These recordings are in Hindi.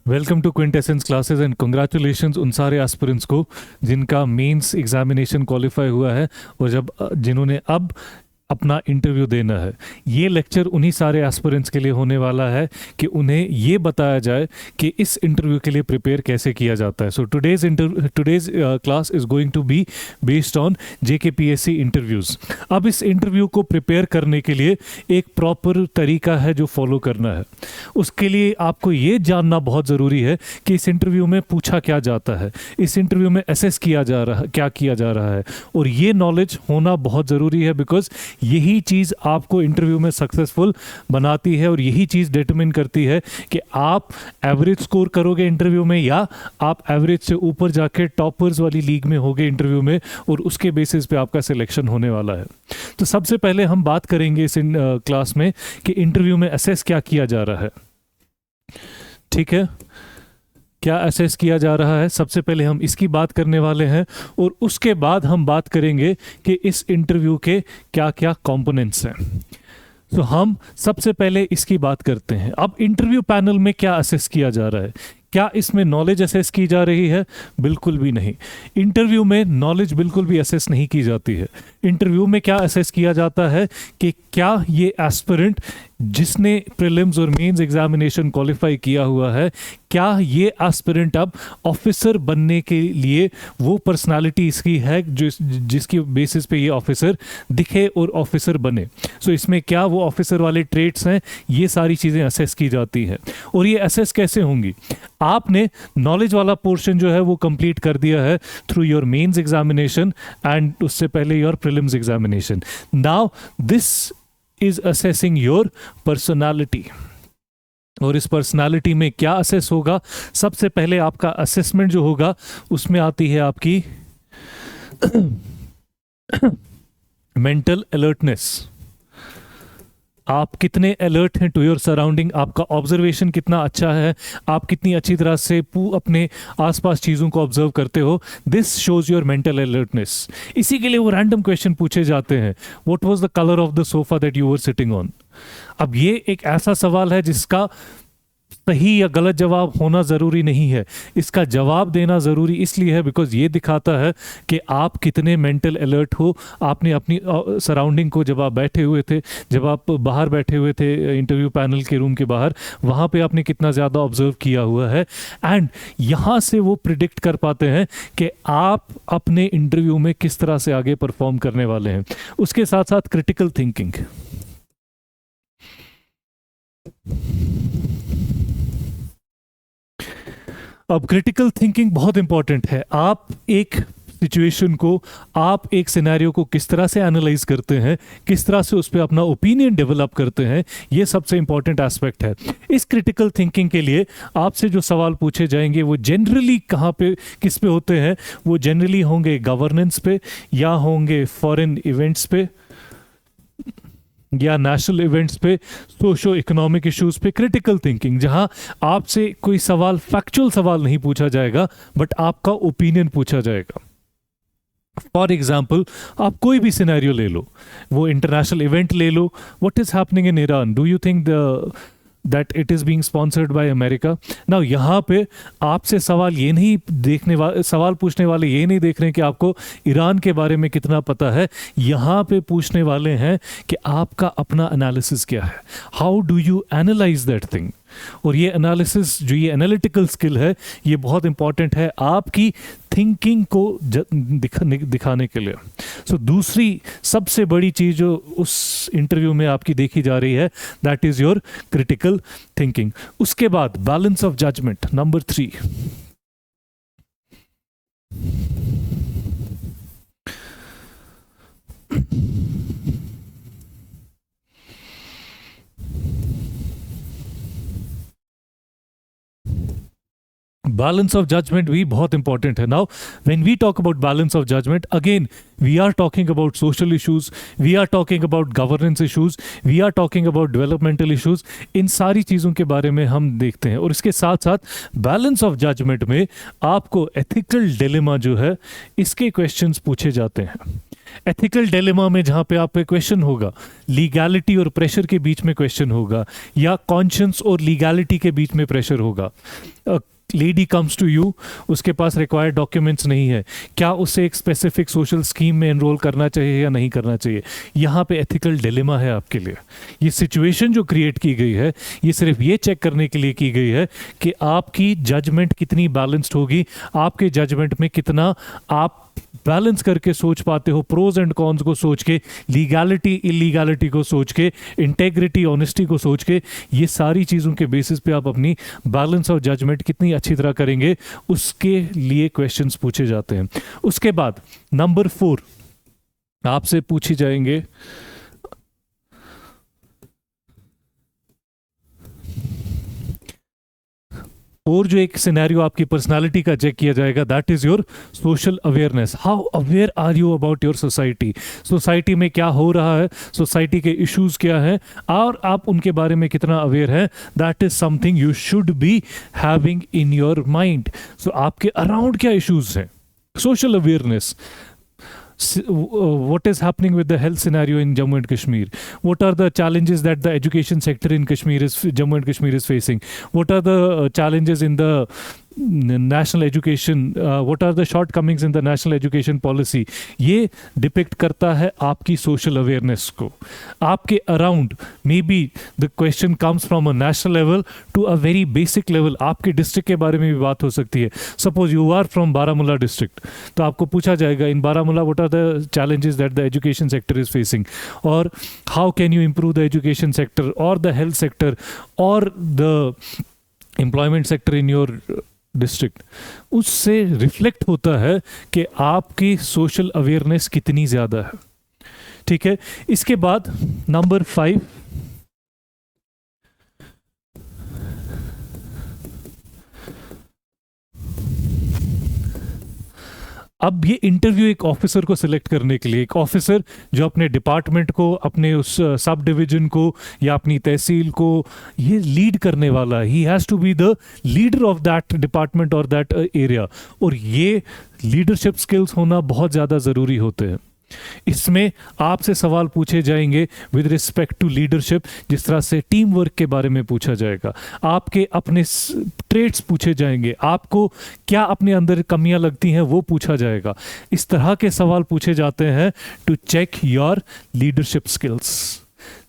Welcome to Quintessence classes and congratulations उन सारे एस्पिरेंट्स को जिनका मेंस एग्जामिनेशन क्वालिफाई हुआ है और जिन्होंने अब अपना इंटरव्यू देना है। ये लेक्चर उन्हीं सारे एस्पिरेंट्स के लिए होने वाला है कि उन्हें ये बताया जाए कि इस इंटरव्यू के लिए प्रिपेयर कैसे किया जाता है। So today's class is going to be based on JKPSC interviews. अब इस इंटरव्यू को प्रिपेयर करने के लिए एक प्रॉपर तरीका है जो फॉलो करना है। उसके लिए आपको ये जानना बहुत ज़रूरी है कि इस इंटरव्यू में पूछा क्या जाता है, इस इंटरव्यू में असेस किया जा रहा है, और ये नॉलेज होना बहुत ज़रूरी है, बिकॉज यही चीज़ आपको इंटरव्यू में सक्सेसफुल बनाती है और यही चीज़ डिटरमिन करती है कि आप एवरेज स्कोर करोगे इंटरव्यू में या आप एवरेज से ऊपर जाके टॉपर्स वाली लीग में होगे इंटरव्यू में, और उसके बेसिस पे आपका सिलेक्शन होने वाला है। तो सबसे पहले हम बात करेंगे इस क्लास में कि इंटरव्यू में असेस क्या किया जा रहा है। ठीक है, क्या असेस किया जा रहा है, सबसे पहले हम इसकी बात करने वाले हैं, और उसके बाद हम बात करेंगे कि इस इंटरव्यू के क्या क्या कंपोनेंट्स हैं। तो हम सबसे पहले इसकी बात करते हैं। अब इंटरव्यू पैनल में क्या असेस किया जा रहा है? क्या इसमें नॉलेज असेस की जा रही है? बिल्कुल भी नहीं। इंटरव्यू में नॉलेज बिल्कुल भी असेस नहीं की जाती है। इंटरव्यू में क्या असेस किया जाता है कि क्या ये एस्पिरेंट जिसने प्रीलिम्स और मेंस एग्जामिनेशन क्वालिफाई किया हुआ है, क्या ये एस्पिरेंट अब ऑफिसर बनने के लिए वो पर्सनालिटी इसकी है जिसकी बेसिस पे ये ऑफिसर दिखे और ऑफिसर बने। सो इसमें क्या वो ऑफिसर वाले ट्रेट्स हैं, ये सारी चीज़ें असेस की जाती हैं। और ये असेस कैसे होंगी? आपने नॉलेज वाला पोर्शन जो है वो कंप्लीट कर दिया है through your mains examination and उससे पहले your prelims examination. Now this is assessing your personality. और इस पर्सनालिटी में क्या असेस होगा? सबसे पहले आपका असेसमेंट जो होगा उसमें आती है आपकी मेंटल अलर्टनेस। आप कितने अलर्ट हैं टू योर सराउंडिंग, आपका ऑब्जर्वेशन कितना अच्छा है, आप कितनी अच्छी तरह से अपने आसपास चीज़ों को ऑब्जर्व करते हो। This shows your mental alertness. इसी के लिए वो रैंडम क्वेश्चन पूछे जाते हैं, what was the colour of the sofa that you were sitting on. अब ये एक ऐसा सवाल है जिसका सही या गलत जवाब होना ज़रूरी नहीं है। इसका जवाब देना ज़रूरी इसलिए है बिकॉज ये दिखाता है कि आप कितने मेंटल अलर्ट हो। आपने अपनी सराउंडिंग को, जब आप बैठे हुए थे, जब आप बाहर बैठे हुए थे इंटरव्यू पैनल के रूम के बाहर, वहाँ पे आपने कितना ज़्यादा ऑब्जर्व किया हुआ है, एंड यहाँ से वो प्रिडिक्ट कर पाते हैं कि आप अपने इंटरव्यू में किस तरह से आगे परफॉर्म करने वाले हैं। उसके साथ साथ क्रिटिकल थिंकिंग। अब क्रिटिकल थिंकिंग बहुत इंपॉर्टेंट है। आप एक सिचुएशन को, आप एक सिनेरियो को किस तरह से एनालाइज करते हैं, किस तरह से उस पर अपना ओपिनियन डेवलप करते हैं, ये सबसे इंपॉर्टेंट एस्पेक्ट है। इस क्रिटिकल थिंकिंग के लिए आपसे जो सवाल पूछे जाएंगे वो जनरली कहाँ पे, किस पे होते हैं? वो जनरली होंगे गवर्नेंस पे, या होंगे फॉरेन इवेंट्स पे, या नेशनल इवेंट्स पे, सोशो इकोनॉमिक इश्यूज पे। क्रिटिकल थिंकिंग जहां आपसे कोई सवाल, फैक्चुअल सवाल नहीं पूछा जाएगा, बट आपका ओपिनियन पूछा जाएगा। फॉर एग्जाम्पल, आप कोई भी सिनेरियो ले लो, वो इंटरनेशनल इवेंट ले लो, what is happening in Iran, do you think that it is being sponsored by America? Now यहाँ पे आपसे सवाल ये नहीं सवाल पूछने वाले ये नहीं देख रहे हैं कि आपको ईरान के बारे में कितना पता है। यहाँ पे पूछने वाले हैं कि आपका अपना एनालिसिस क्या है, how do you analyse that thing. और ये एनालिसिस, जो ये एनालिटिकल स्किल है, ये बहुत इंपॉर्टेंट है आपकी थिंकिंग को दिखाने के लिए। सो दूसरी सबसे बड़ी चीज़ जो उस इंटरव्यू में आपकी देखी जा रही है, that is your critical thinking. उसके बाद balance of judgement, number 3। Balance of judgement भी बहुत इंपॉर्टेंट है। Now when we talk about balance of judgement, again we are talking about social issues, we are talking about governance issues, we are talking about developmental issues. इन सारी चीज़ों के बारे में हम देखते हैं। और इसके साथ साथ बैलेंस ऑफ जजमेंट में आपको एथिकल डिलेमा जो है, इसके क्वेश्चंस पूछे जाते हैं एथिकल डिलेमा में जहाँ पे आप पे क्वेश्चन होगा, लीगैलिटी और प्रेशर के बीच में क्वेश्चन होगा, या कॉन्शियंस और लीगैलिटी के बीच में प्रेशर होगा। लेडी कम्स टू यू, उसके पास रिक्वायर्ड डॉक्यूमेंट्स नहीं है, क्या उसे एक स्पेसिफिक सोशल स्कीम में एनरोल करना चाहिए या नहीं करना चाहिए? यहाँ पे एथिकल डिलेमा है आपके लिए। ये सिचुएशन जो क्रिएट की गई है, ये सिर्फ ये चेक करने के लिए की गई है कि आपकी जजमेंट कितनी बैलेंस्ड होगी, आपके जजमेंट में कितना आप बैलेंस करके सोच पाते हो, प्रोज एंड कॉन्स को सोच के, लीगैलिटी इलीगैलिटी को सोच के, इंटेग्रिटी ऑनेस्टी को सोच के, ये सारी चीज़ों के बेसिस पे आप अपनी बैलेंस और जजमेंट कितनी अच्छी तरह करेंगे, उसके लिए क्वेश्चंस पूछे जाते हैं। उसके बाद नंबर 4 आपसे पूछी जाएंगे और जो एक सिनेरियो आपकी पर्सनालिटी का चेक किया जाएगा, that is your social awareness. How aware are you about your society? Society में क्या हो रहा है, सोसाइटी के इश्यूज क्या हैं, और आप उनके बारे में कितना अवेयर हैं, that is something you should be having in your mind. So आपके अराउंड क्या इश्यूज हैं, social awareness. What is happening with the health scenario in Jammu and Kashmir? What are the challenges that the education sector in Jammu and Kashmir is facing? What are the challenges in the national education? What are the shortcomings in the national education policy? ये डिपिक्ट करता है आपकी सोशल अवेयरनेस को। आपके around may be the question comes from a national level to a very basic level. आपके डिस्ट्रिक्ट के बारे में भी बात हो सकती है। Suppose you are from Baramulla district, तो आपको पूछा जाएगा in Baramulla what are the challenges that the education sector is facing, or how can you improve the education sector or the health sector or the employment sector in your district. उससे रिफ्लेक्ट होता है कि आपकी सोशल अवेयरनेस कितनी ज़्यादा है। ठीक है, इसके बाद नंबर 5 अब ये इंटरव्यू एक ऑफिसर को सिलेक्ट करने के लिए, एक ऑफिसर जो अपने डिपार्टमेंट को, अपने उस सब डिवीजन को या अपनी तहसील को ये लीड करने वाला है। He has to be the leader of that department और दैट एरिया, और ये लीडरशिप स्किल्स होना बहुत ज़्यादा ज़रूरी होते हैं। इसमें आपसे सवाल पूछे जाएंगे विद रिस्पेक्ट टू लीडरशिप, जिस तरह से टीम वर्क के बारे में पूछा जाएगा, आपके अपने ट्रेट्स पूछे जाएंगे, आपको क्या अपने अंदर कमियां लगती हैं वो पूछा जाएगा। इस तरह के सवाल पूछे जाते हैं to check your leadership skills,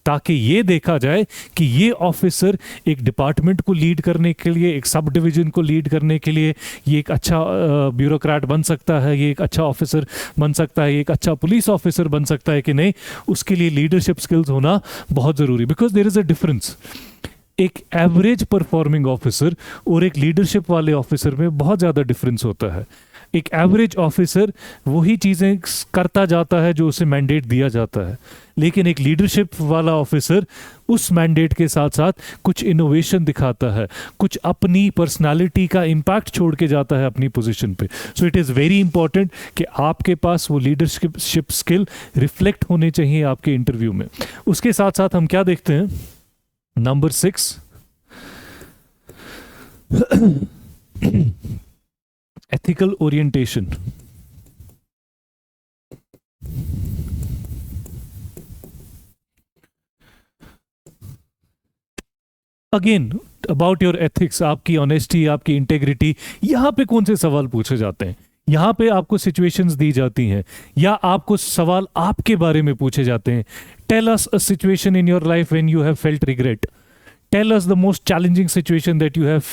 ताकि ये देखा जाए कि ये ऑफिसर एक डिपार्टमेंट को लीड करने के लिए, एक सब डिवीजन को लीड करने के लिए ये एक अच्छा ब्यूरोक्रेट बन सकता है, ये एक अच्छा ऑफिसर बन सकता है, ये एक अच्छा पुलिस ऑफिसर बन सकता है कि नहीं। उसके लिए लीडरशिप स्किल्स होना बहुत ज़रूरी, because there is a difference. एक एवरेज परफॉर्मिंग ऑफिसर और एक लीडरशिप वाले ऑफिसर में बहुत ज़्यादा डिफरेंस होता है। एक एवरेज ऑफिसर वही चीज़ें करता जाता है जो उसे मैंडेट दिया जाता है, लेकिन एक लीडरशिप वाला ऑफिसर उस मैंडेट के साथ साथ कुछ इनोवेशन दिखाता है, कुछ अपनी पर्सनालिटी का इम्पैक्ट छोड़ के जाता है अपनी पोजीशन पे। So it is very important कि आपके पास वो लीडरशिप स्किल रिफ्लेक्ट होने चाहिए आपके इंटरव्यू में। उसके साथ साथ हम क्या देखते हैं, number 6 ethical orientation। Again about your ethics, आपकी ऑनेस्टी, आपकी इंटेग्रिटी, यहां पे कौन से सवाल पूछे जाते हैं? यहाँ पे आपको सिचुएशंस दी जाती हैं या आपको सवाल आपके बारे में पूछे जाते हैं। Tell us a situation in your life when you have felt regret. Tell us the most challenging situation that you have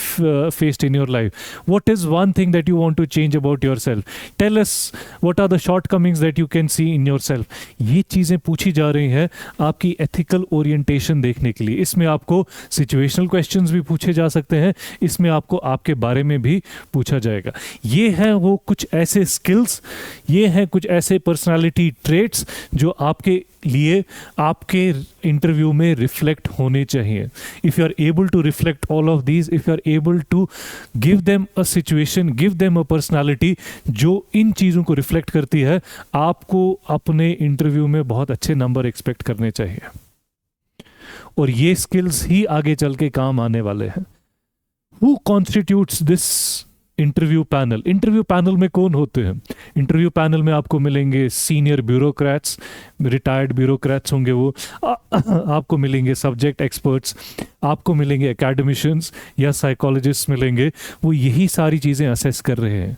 faced in your life. What is one thing that you want to change about yourself? Tell us what are the shortcomings that you can see in yourself. ये चीज़ें पूछी जा रही हैं आपकी ethical orientation देखने के लिए। इसमें आपको situational questions भी पूछे जा सकते हैं, इसमें आपको आपके बारे में भी पूछा जाएगा। ये हैं वो कुछ ऐसे skills, ये हैं कुछ ऐसे personality traits जो आपके लिए आपके इंटरव्यू में रिफ्लेक्ट होने चाहिए। If you are able to reflect all of these, if you are able to give them a situation, give them a personality जो इन चीज़ों को रिफ्लेक्ट करती है, आपको अपने इंटरव्यू में बहुत अच्छे नंबर एक्सपेक्ट करने चाहिए, और ये स्किल्स ही आगे चल के काम आने वाले हैं। Who constitutes this interview panel में कौन होते हैं? इंटरव्यू पैनल में आपको मिलेंगे सीनियर ब्यूरोक्रेट्स, रिटायर्ड ब्यूरोक्रेट्स होंगे वो, आपको मिलेंगे सब्जेक्ट एक्सपर्ट्स, आपको मिलेंगे एकेडमिशियंस या साइकोलॉजिस्ट मिलेंगे। वो यही सारी चीज़ें असेस कर रहे हैं।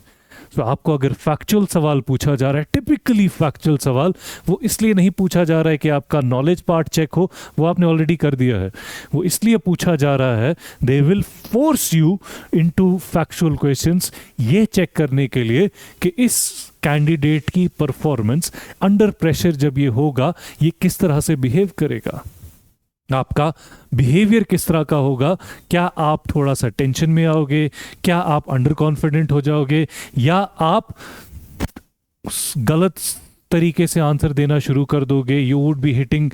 तो आपको अगर फैक्चुअल सवाल पूछा जा रहा है, टिपिकली फैक्चुअल सवाल, वो इसलिए नहीं पूछा जा रहा है कि आपका नॉलेज पार्ट चेक हो, वो आपने ऑलरेडी कर दिया है। वो इसलिए पूछा जा रहा है, they will force you into factual questions, ये चेक करने के लिए कि इस कैंडिडेट की परफॉर्मेंस अंडर प्रेशर जब ये होगा, ये किस तरह से बिहेव करेगा, आपका बिहेवियर किस तरह का होगा। क्या आप थोड़ा सा टेंशन में आओगे, क्या आप अंडर कॉन्फिडेंट हो जाओगे, या आप गलत तरीके से आंसर देना शुरू कर दोगे, you would be hitting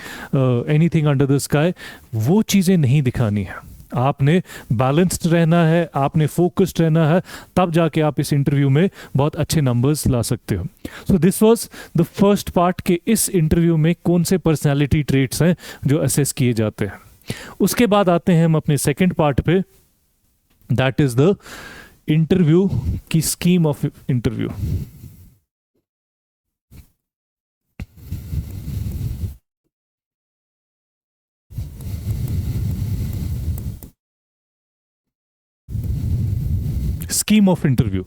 anything under the sky. वो चीज़ें नहीं दिखानी है। आपने बैलेंस्ड रहना है, आपने फोकस्ड रहना है, तब जाके आप इस इंटरव्यू में बहुत अच्छे नंबर्स ला सकते हो। So this was the first part कि इस इंटरव्यू में कौन से पर्सनालिटी ट्रेट्स हैं जो असेस किए जाते हैं। उसके बाद आते हैं हम अपने सेकंड पार्ट पे, दैट इज द इंटरव्यू की scheme of interview. Scheme of interview.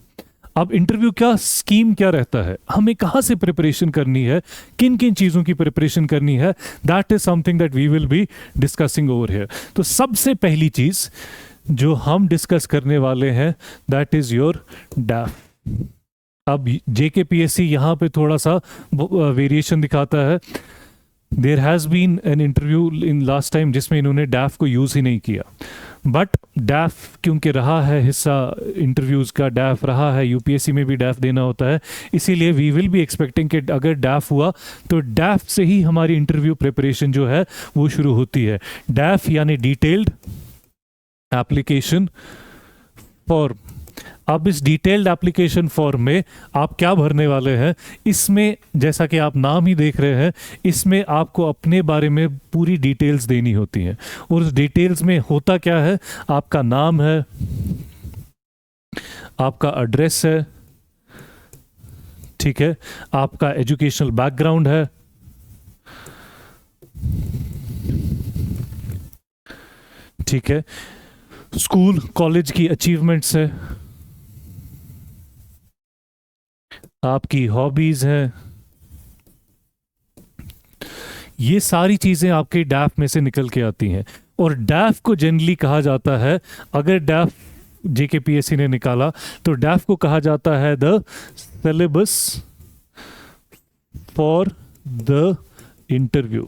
अब इंटरव्यू का स्कीम क्या रहता है, हमें कहाँ से प्रिपरेशन करनी है, किन किन चीज़ों की प्रिपरेशन करनी है, that is something that we will be discussing over here. तो सबसे पहली चीज़ जो हम डिस्कस करने वाले हैं, दैट इज योर डैफ। अब JKPSC यहाँ पे थोड़ा सा वेरिएशन दिखाता है। There has been an interview in last time जिसमें इन्होंने डैफ को यूज़ ही नहीं किया, बट डैफ क्योंकि रहा है हिस्सा इंटरव्यूज़ का, डैफ रहा है, UPSC में भी डैफ देना होता है, इसीलिए वी विल बी एक्सपेक्टिंग कि अगर डैफ हुआ तो डैफ से ही हमारी इंटरव्यू प्रिपरेशन जो है वो शुरू होती है। डैफ यानी डिटेल्ड एप्लीकेशन फॉर्म। अब इस डिटेल्ड एप्लीकेशन फॉर्म में आप क्या भरने वाले हैं, इसमें जैसा कि आप नाम ही देख रहे हैं, इसमें आपको अपने बारे में पूरी डिटेल्स देनी होती हैं। और उस डिटेल्स में होता क्या है, आपका नाम है, आपका एड्रेस है, ठीक है, आपका एजुकेशनल बैकग्राउंड है, ठीक है, स्कूल कॉलेज की अचीवमेंट्स है, आपकी हॉबीज हैं, ये सारी चीजें आपके डैफ में से निकल के आती हैं। और डैफ को जनरली कहा जाता है, अगर डैफ JKPSC ने निकाला तो डैफ को कहा जाता है the syllabus for the interview.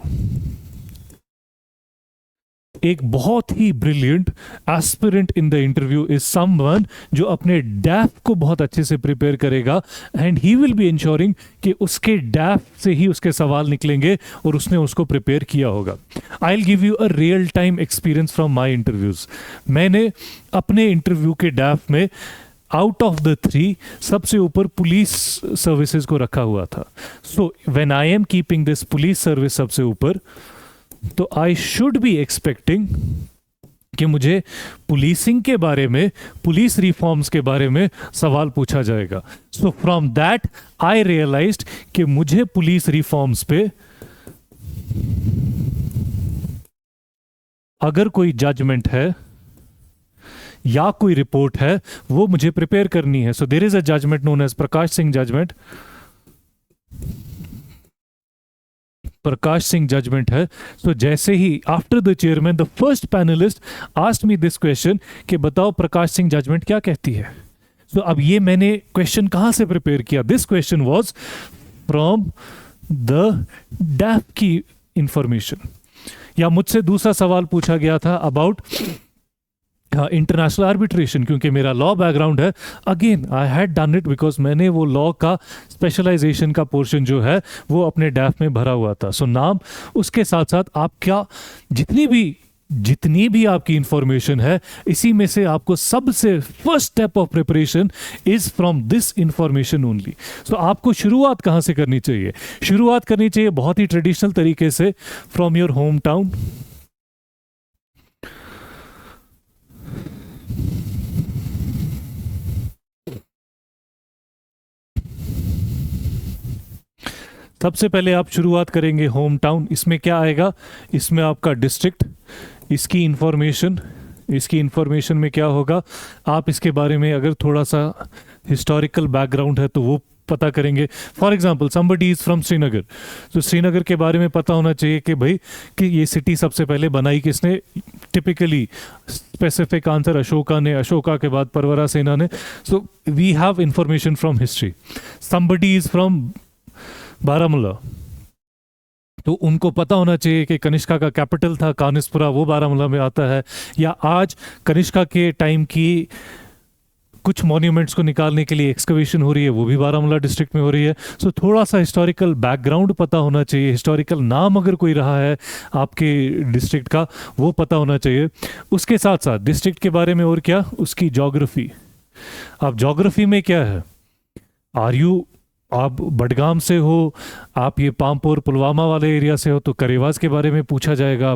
एक बहुत ही brilliant aspirant in the interview is someone जो अपने डैफ को बहुत अच्छे से प्रिपेयर करेगा, and he will be ensuring कि उसके डैफ से ही उसके सवाल निकलेंगे और उसने उसको प्रिपेयर किया होगा। I will give you a real time experience from my interviews. मैंने अपने इंटरव्यू के डैफ में आउट ऑफ द 3 सबसे ऊपर पुलिस सर्विसेज को रखा हुआ था। So when I am keeping this police service सबसे ऊपर, तो आई शुड बी एक्सपेक्टिंग कि मुझे पुलिसिंग के बारे में, पुलिस रिफॉर्म्स के बारे में सवाल पूछा जाएगा। So from that I realized कि मुझे पुलिस रिफॉर्म्स पे अगर कोई जजमेंट है या कोई रिपोर्ट है वो मुझे प्रिपेयर करनी है। So there is a judgement known as Prakash Singh judgement. Prakash Singh judgement है। तो जैसे ही after the chairman the first panelist asked me this question कि बताओ प्रकाश सिंह जजमेंट क्या कहती है। तो अब ये मैंने क्वेश्चन कहां से प्रिपेयर किया, this question was from the डैफ की इंफॉर्मेशन। या मुझसे दूसरा सवाल पूछा गया था अबाउट इंटरनेशनल आर्बिट्रेशन, क्योंकि मेरा लॉ बैकग्राउंड है। Again I had done it because मैंने वो लॉ का स्पेशलाइजेशन का पोर्शन जो है वो अपने डैफ में भरा हुआ था। सो नाम, उसके साथ साथ आप क्या, जितनी भी आपकी इंफॉर्मेशन है, इसी में से आपको सबसे first step of preparation is from this information only. So आपको शुरुआत कहां से करनी चाहिए? शुरुआत करनी चाहिए बहुत ही ट्रेडिशनल तरीके से, फ्रॉम योर होम टाउन। सबसे पहले आप शुरुआत करेंगे होम टाउन। इसमें क्या आएगा, इसमें आपका डिस्ट्रिक्ट, इसकी इंफॉर्मेशन में क्या होगा, आप इसके बारे में अगर थोड़ा सा हिस्टोरिकल बैकग्राउंड है तो वो पता करेंगे। For example somebody is from Srinagar, तो श्रीनगर के बारे में पता होना चाहिए कि भाई कि ये सिटी सबसे पहले बनाई किसने। टिपिकली स्पेसिफिक आंसर अशोका ने, अशोका के बाद परवरा सेना ने। So we have information from history. Somebody is from Baramulla, तो उनको पता होना चाहिए कि कनिष्का का कैपिटल था कानिसपुरा, वो बारामूला में आता है। या आज कनिष्का के टाइम की कुछ मॉन्यूमेंट्स को निकालने के लिए एक्सकवेशन हो रही है, वो भी बारामूला डिस्ट्रिक्ट में हो रही है। सो थोड़ा सा हिस्टोरिकल बैकग्राउंड पता होना चाहिए, हिस्टोरिकल नाम अगर कोई रहा है आपके डिस्ट्रिक्ट का वो पता होना चाहिए। उसके साथ साथ डिस्ट्रिक्ट के बारे में और क्या, उसकी ज्योग्राफी। आप ज्योग्राफी में क्या है, आप बडगाम से हो, आप ये पामपोर पुलवामा वाले एरिया से हो तो करेवास के बारे में पूछा जाएगा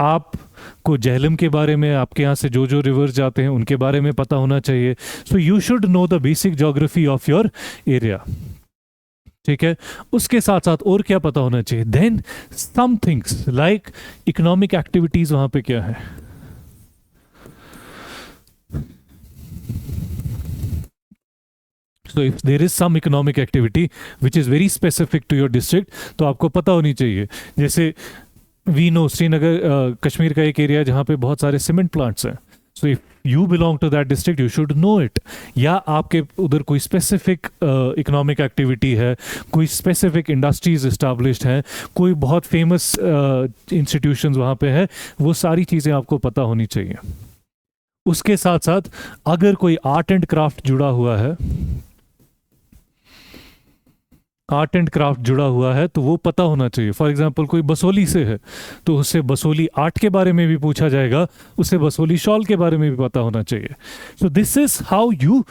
आपको जेहलम के बारे में, आपके यहाँ से जो जो रिवर्स जाते हैं उनके बारे में पता होना चाहिए। सो you should know the basic geography of your area, ठीक है। उसके साथ साथ और क्या पता होना चाहिए, then some things like economic activities वहाँ पे क्या है। So if there is some economic activity which is very specific to your district, तो आपको पता होनी चाहिए। जैसे वी नो श्रीनगर कश्मीर का एक एरिया जहाँ पे बहुत सारे सीमेंट प्लांट्स हैं। So if you belong to that district you should know it. या आपके उधर कोई स्पेसिफिक इकोनॉमिक एक्टिविटी है, कोई स्पेसिफिक इंडस्ट्रीज इस्टाब्लिश्ड हैं, कोई बहुत फेमस इंस्टीट्यूशंस वहाँ पे है, वो सारी चीज़ें आपको पता होनी चाहिए। उसके साथ साथ अगर कोई आर्ट एंड क्राफ्ट जुड़ा हुआ है तो वो पता होना चाहिए। फॉर एग्जांपल कोई बसोली से है तो उससे बसोली आर्ट के बारे में भी पूछा जाएगा, उससे बसोली शॉल के बारे में भी पता होना चाहिए। So this is how you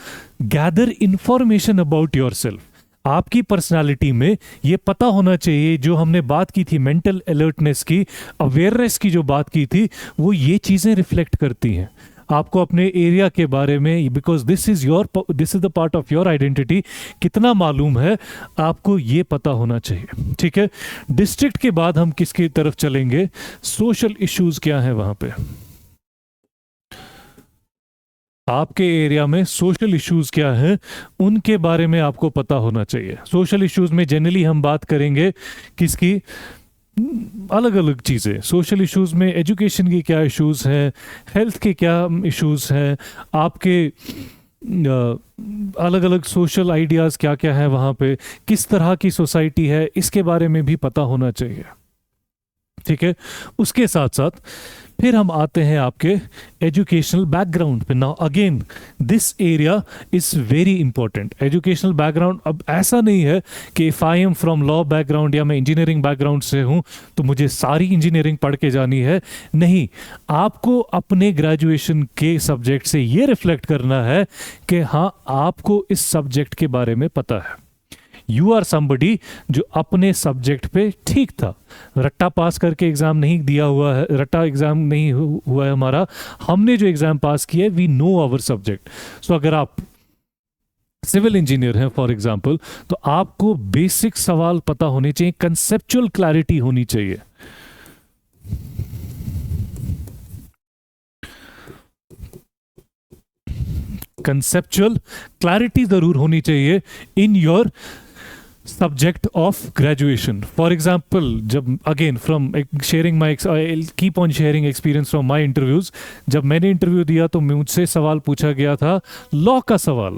gather information about yourself. आपकी पर्सनालिटी में ये पता होना चाहिए, जो हमने बात की थी मेंटल अलर्टनेस की, अवेयरनेस की जो बात की थी, वो ये चीज़ें रिफ्लेक्ट करती हैं आपको अपने एरिया के बारे में, because this is the part of your identity. कितना मालूम है आपको ये पता होना चाहिए, ठीक है। डिस्ट्रिक्ट के बाद हम किसकी तरफ चलेंगे, सोशल इश्यूज क्या है वहां पे, आपके एरिया में सोशल इश्यूज क्या हैं उनके बारे में आपको पता होना चाहिए। सोशल इश्यूज में जनरली हम बात करेंगे किसकी, अलग अलग चीज़ें। सोशल इश्यूज में एजुकेशन की क्या इश्यूज हैं, हेल्थ के क्या इश्यूज हैं, आपके अलग अलग सोशल आइडियाज़ क्या क्या है वहाँ पे, किस तरह की सोसाइटी है, इसके बारे में भी पता होना चाहिए, ठीक है। उसके साथ साथ फिर हम आते हैं आपके एजुकेशनल बैकग्राउंड पे। Now again this area is very important. Educational background, अब ऐसा नहीं है कि if I am from law background या मैं इंजीनियरिंग बैकग्राउंड से हूँ तो मुझे सारी इंजीनियरिंग पढ़ के जानी है, नहीं। आपको अपने ग्रेजुएशन के सब्जेक्ट से ये रिफ्लेक्ट करना है कि हाँ आपको इस सब्जेक्ट के बारे में पता है। यू आर समबडी जो अपने सब्जेक्ट पे ठीक था, रट्टा पास करके एग्जाम नहीं दिया हुआ है, रट्टा एग्जाम नहीं हुआ है हमारा, हमने जो एग्जाम पास किया है वी नो आवर सब्जेक्ट। सो अगर आप सिविल इंजीनियर हैं फॉर एग्जांपल तो आपको बेसिक सवाल पता होने चाहिए, कंसेप्चुअल क्लैरिटी होनी चाहिए। कंसेप्चुअल क्लैरिटी जरूर होनी चाहिए in your subject of graduation. For example, जब again from sharing my, I keep on sharing experience from my interviews. जब मैंने इंटरव्यू दिया तो मुझसे सवाल पूछा गया था लॉ का सवाल।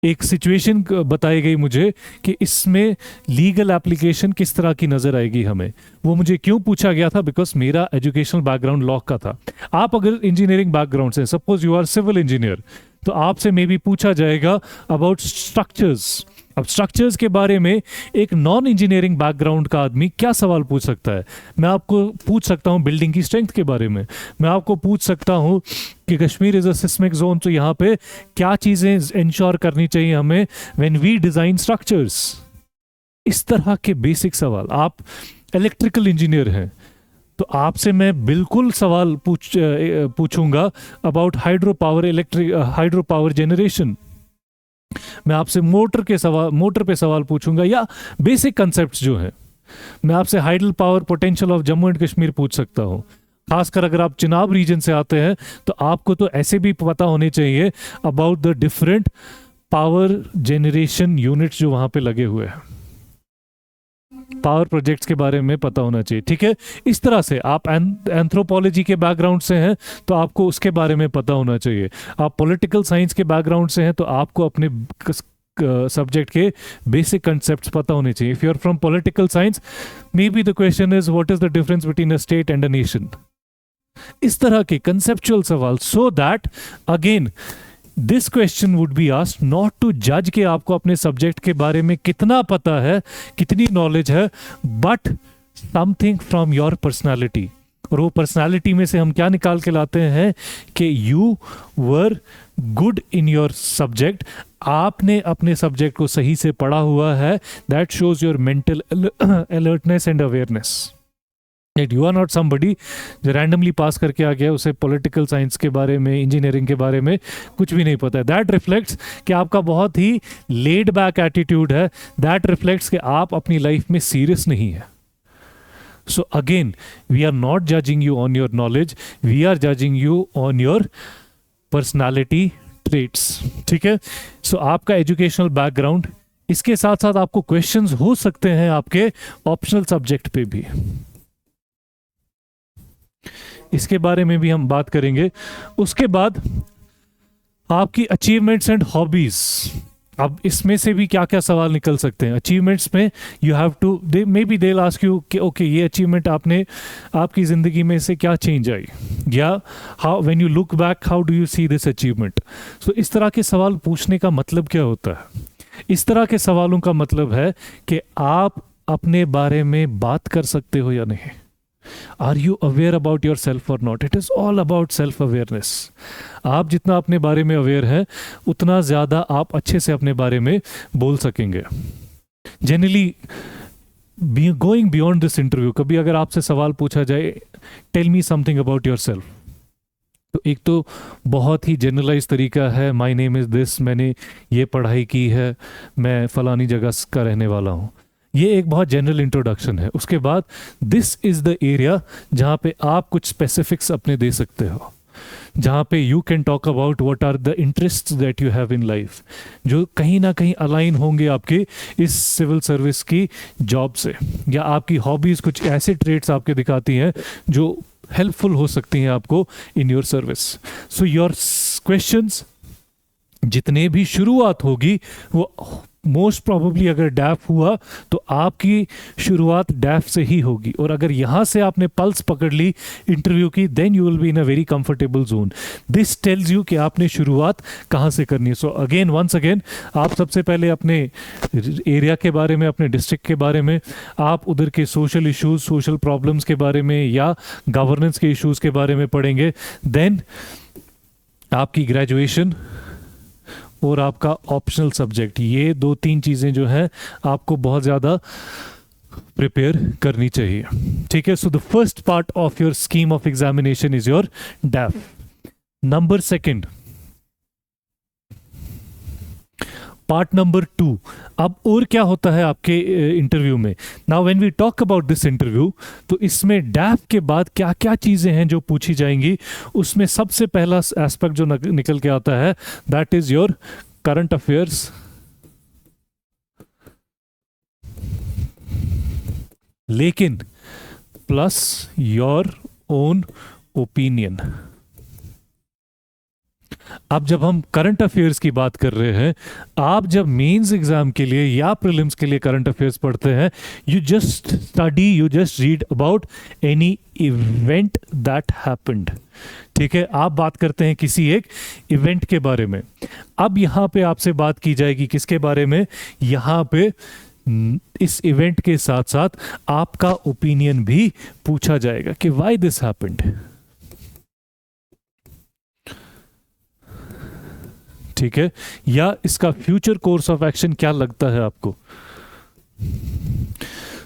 एक सिचुएशन बताई गई मुझे कि इसमें लीगल एप्लीकेशन किस तरह की नजर आएगी हमें, वो मुझे क्यों पूछा गया था, बिकॉज मेरा एजुकेशनल बैकग्राउंड लॉ का था। आप अगर इंजीनियरिंग बैकग्राउंड से, suppose you are civil engineer, तो आपसे मे बी पूछा जाएगा अबाउट स्ट्रक्चर्स। अब स्ट्रक्चर्स के बारे में एक नॉन इंजीनियरिंग बैकग्राउंड का आदमी क्या सवाल पूछ सकता है। मैं आपको पूछ सकता हूँ बिल्डिंग की स्ट्रेंथ के बारे में, मैं आपको पूछ सकता हूँ कि Kashmir is a seismic zone, तो यहाँ पे क्या चीज़ें इंश्योर करनी चाहिए हमें व्हेन वी डिज़ाइन स्ट्रक्चर्स। इस तरह के बेसिक सवाल। आप इलेक्ट्रिकल इंजीनियर हैं तो आपसे मैं बिल्कुल सवाल पूछूंगा अबाउट हाइड्रो पावर जनरेशन मैं आपसे मोटर पे सवाल पूछूंगा, या बेसिक कंसेप्ट्स जो है, मैं आपसे hydel power potential of Jammu and Kashmir पूछ सकता हूँ। खासकर अगर आप चिनाब रीजन से आते हैं तो आपको तो ऐसे भी पता होने चाहिए about the different power generation units जो वहां पे लगे हुए हैं, पावर प्रोजेक्ट्स के बारे में पता होना चाहिए। ठीक है, इस तरह से आप एंथ्रोपोलॉजी के बैकग्राउंड से हैं तो आपको उसके बारे में पता होना चाहिए। आप पॉलिटिकल साइंस के बैकग्राउंड से हैं तो आपको अपने सब्जेक्ट के बेसिक कंसेप्ट्स पता होने चाहिए। If you are from political science, may be the question is what is the difference between a state and a nation. इस तरह के कंसेप्चुअल सवाल, so that again this question would be asked not to जज कि आपको अपने सब्जेक्ट के बारे में कितना पता है, कितनी नॉलेज है, but something from your personality. और वो पर्सनालिटी में से हम क्या निकाल के लाते हैं कि you were good in your subject, आपने अपने सब्जेक्ट को सही से पढ़ा हुआ है। That shows your mental alertness and awareness. That you are not somebody जो रैंडमली पास करके आ गया, उसे पॉलिटिकल साइंस के बारे में, इंजीनियरिंग के बारे में कुछ भी नहीं पता है। दैट रिफ्लेक्ट्स कि आपका बहुत ही लेड बैक एटीट्यूड है। दैट रिफ्लेक्ट्स कि आप अपनी लाइफ में सीरियस नहीं है। So again we are not judging you on your knowledge, we are judging you on your personality traits. ठीक है, सो आपका एजुकेशनल बैकग्राउंड, इसके साथ साथ आपको क्वेश्चंस हो सकते हैं आपके ऑप्शनल सब्जेक्ट पे भी, इसके बारे में भी हम बात करेंगे। उसके बाद आपकी अचीवमेंट्स एंड हॉबीज। अब इसमें से भी क्या क्या सवाल निकल सकते हैं। अचीवमेंट्स में you have to, they may be they ask you कि ओके ये अचीवमेंट आपने आपकी ज़िंदगी में से क्या चेंज आई, या how when you look back how do you see this achievement. So इस तरह के सवाल पूछने का मतलब क्या होता है? इस तरह के सवालों का मतलब है कि आप अपने बारे में बात कर सकते हो या नहीं। Are you aware about yourself और not? It is all about self awareness. आप जितना अपने बारे में अवेयर है उतना ज्यादा आप अच्छे से अपने बारे में बोल सकेंगे। Generally going beyond this interview, कभी अगर आपसे सवाल पूछा जाए tell me something about yourself, तो एक तो बहुत ही जनरलाइज तरीका है, माई नेम इज दिस, मैंने ये पढ़ाई की है, मैं फलानी जगह का रहने वाला हूँ। ये एक बहुत जनरल इंट्रोडक्शन है। उसके बाद दिस इज द एरिया जहाँ पे आप कुछ स्पेसिफिक्स अपने दे सकते हो, जहाँ पे you can talk about what are the interests that you have in life, जो कहीं ना कहीं अलाइन होंगे आपके इस सिविल सर्विस की जॉब से, या आपकी हॉबीज कुछ ऐसे ट्रेट्स आपके दिखाती हैं जो हेल्पफुल हो सकती हैं आपको in your service. So your questions जितने भी शुरुआत होगी वो मोस्ट प्रोबेबली अगर डैफ हुआ तो आपकी शुरुआत डैफ से ही होगी, और अगर यहाँ से आपने पल्स पकड़ ली इंटरव्यू की, then you will be in a very comfortable zone. This tells you कि आपने शुरुआत कहाँ से करनी है। सो अगेन वंस अगेन आप सबसे पहले अपने एरिया के बारे में, अपने डिस्ट्रिक्ट के बारे में, आप उधर के सोशल इश्यूज, सोशल प्रॉब्लम्स के बारे में या गवर्नेंस के इश्यूज के बारे में पढ़ेंगे। देन आपकी ग्रेजुएशन और आपका ऑप्शनल सब्जेक्ट, ये 2-3 चीज़ें जो है आपको बहुत ज़्यादा प्रिपेयर करनी चाहिए। ठीक है, so the first part of your scheme of examination is your DAF. Number second, part number 2। अब और क्या होता है आपके इंटरव्यू में? Now when we talk about this interview, तो इसमें डैफ के बाद क्या क्या चीज़ें हैं जो पूछी जाएंगी, उसमें सबसे पहला एस्पेक्ट जो निकल के आता है that is your current affairs, लेकिन प्लस योर ओन ओपिनियन। अब जब हम करंट अफेयर्स की बात कर रहे हैं, आप जब मेंस एग्जाम के लिए या प्रीलिम्स के लिए करंट अफेयर्स पढ़ते हैं, you just study, you just read about any event that happened. ठीक है, आप बात करते हैं किसी एक इवेंट के बारे में। अब यहाँ पे आपसे बात की जाएगी किसके बारे में? यहाँ पे इस इवेंट के साथ साथ आपका ओपिनियन भी पूछा जाएगा कि व्हाई दिस हैपेंड। ठीक है, या इसका फ्यूचर कोर्स ऑफ एक्शन क्या लगता है आपको?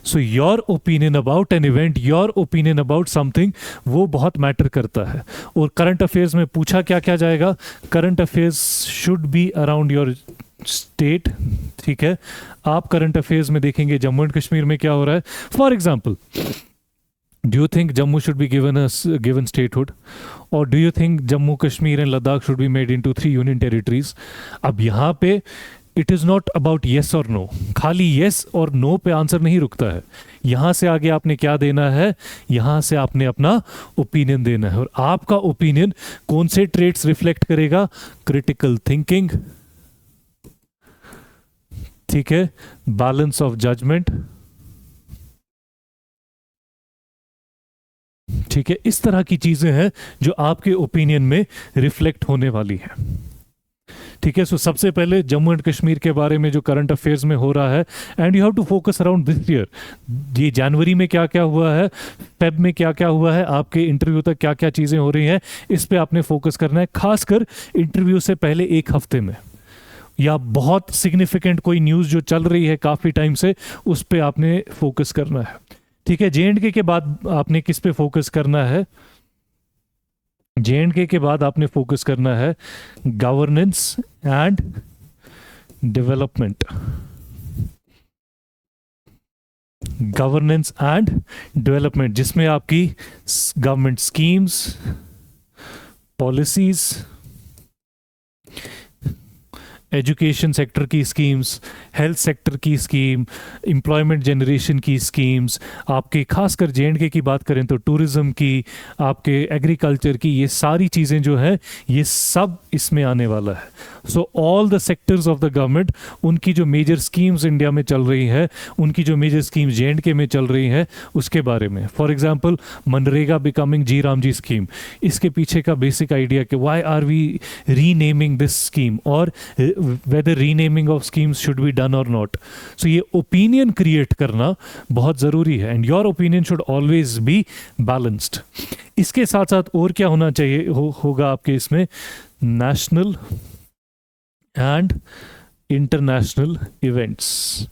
So your opinion about an event, your opinion about something, वो बहुत मैटर करता है। और करंट अफेयर्स में पूछा क्या क्या जाएगा? Current affairs should be around your state, ठीक है, आप करंट अफेयर्स में देखेंगे जम्मू एंड कश्मीर में क्या हो रहा है. For example, do you think Jammu should be given statehood, or do you think Jammu Kashmir and Ladakh should be made into 3 union territories? अब यहाँ पे it is not about yes और नो, खाली येस और नो पे आंसर नहीं रुकता है. यहाँ से आगे आपने क्या देना है, यहाँ से आपने अपना ओपिनियन देना है. और आपका ओपिनियन कौन से ट्रेट्स रिफ्लेक्ट करेगा? क्रिटिकल थिंकिंग, ठीक है, बैलेंस ऑफ जजमेंट, ठीक है. इस तरह की चीजें हैं जो आपके ओपिनियन में रिफ्लेक्ट होने वाली है, ठीक है. सो सबसे पहले जम्मू एंड कश्मीर के बारे में जो करंट अफेयर्स में हो रहा है, and you have to focus around this year. ये जनवरी में क्या क्या हुआ है, फेब में क्या क्या हुआ है, आपके इंटरव्यू तक क्या क्या चीजें हो रही हैं, इस पे आपने फोकस करना है. खासकर इंटरव्यू से पहले एक हफ्ते में, या बहुत सिग्निफिकेंट कोई न्यूज़ जो चल रही है काफ़ी टाइम से, उस पर आपने फोकस करना है, ठीक है. JNK के बाद आपने किस पे फोकस करना है? JNK के बाद आपने फोकस करना है governance and development, governance and development, जिसमें आपकी government schemes, policies, education sector की स्कीम्स, हेल्थ सेक्टर की स्कीम, एम्प्लॉयमेंट जनरेशन की स्कीम्स, आपके खासकर JNK की बात करें तो टूरिज़्म की, आपके एग्रीकल्चर की, ये सारी चीज़ें जो है ये सब इसमें आने वाला है. So all the sectors of the government, उनकी जो मेजर स्कीम्स इंडिया में चल रही है, उनकी जो मेजर स्कीम्स JNK में चल रही है, उसके बारे में. फॉर एग्जाम्पल, मनरेगा बिकमिंग जी रामजी स्कीम, इसके पीछे का बेसिक आइडिया कि why are we renaming this scheme, और whether renaming of schemes should be done or not. So ये opinion create करना बहुत ज़रूरी है, and your opinion should always be balanced. इसके साथ साथ और क्या होना चाहिए होगा आपके इसमें? national and international events.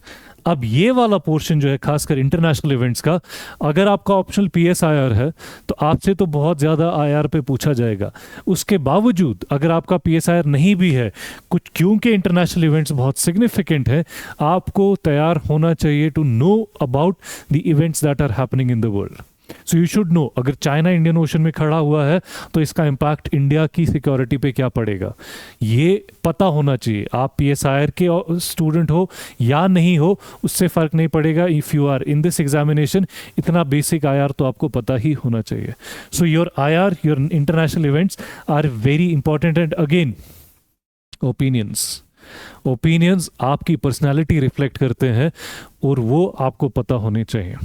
अब ये वाला पोर्शन जो है खासकर इंटरनेशनल इवेंट्स का, अगर आपका ऑप्शनल PSIR है तो आपसे तो बहुत ज़्यादा IR पे पूछा जाएगा. उसके बावजूद अगर आपका PSIR नहीं भी है कुछ, क्योंकि इंटरनेशनल इवेंट्स बहुत सिग्निफिकेंट है, आपको तैयार होना चाहिए to know about the events that are happening in the world. So you should know, अगर चाइना इंडियन ओशन में खड़ा हुआ है तो इसका इम्पैक्ट इंडिया की सिक्योरिटी पे क्या पड़ेगा, ये पता होना चाहिए. आप PSIR के स्टूडेंट हो या नहीं हो, उससे फ़र्क नहीं पड़ेगा. If you are in this examination, इतना बेसिक IR तो आपको पता ही होना चाहिए. So your IR, your international events are very important. And again, opinions आपकी पर्सनैलिटी रिफ्लेक्ट करते हैं, और वो आपको पता होने चाहिए.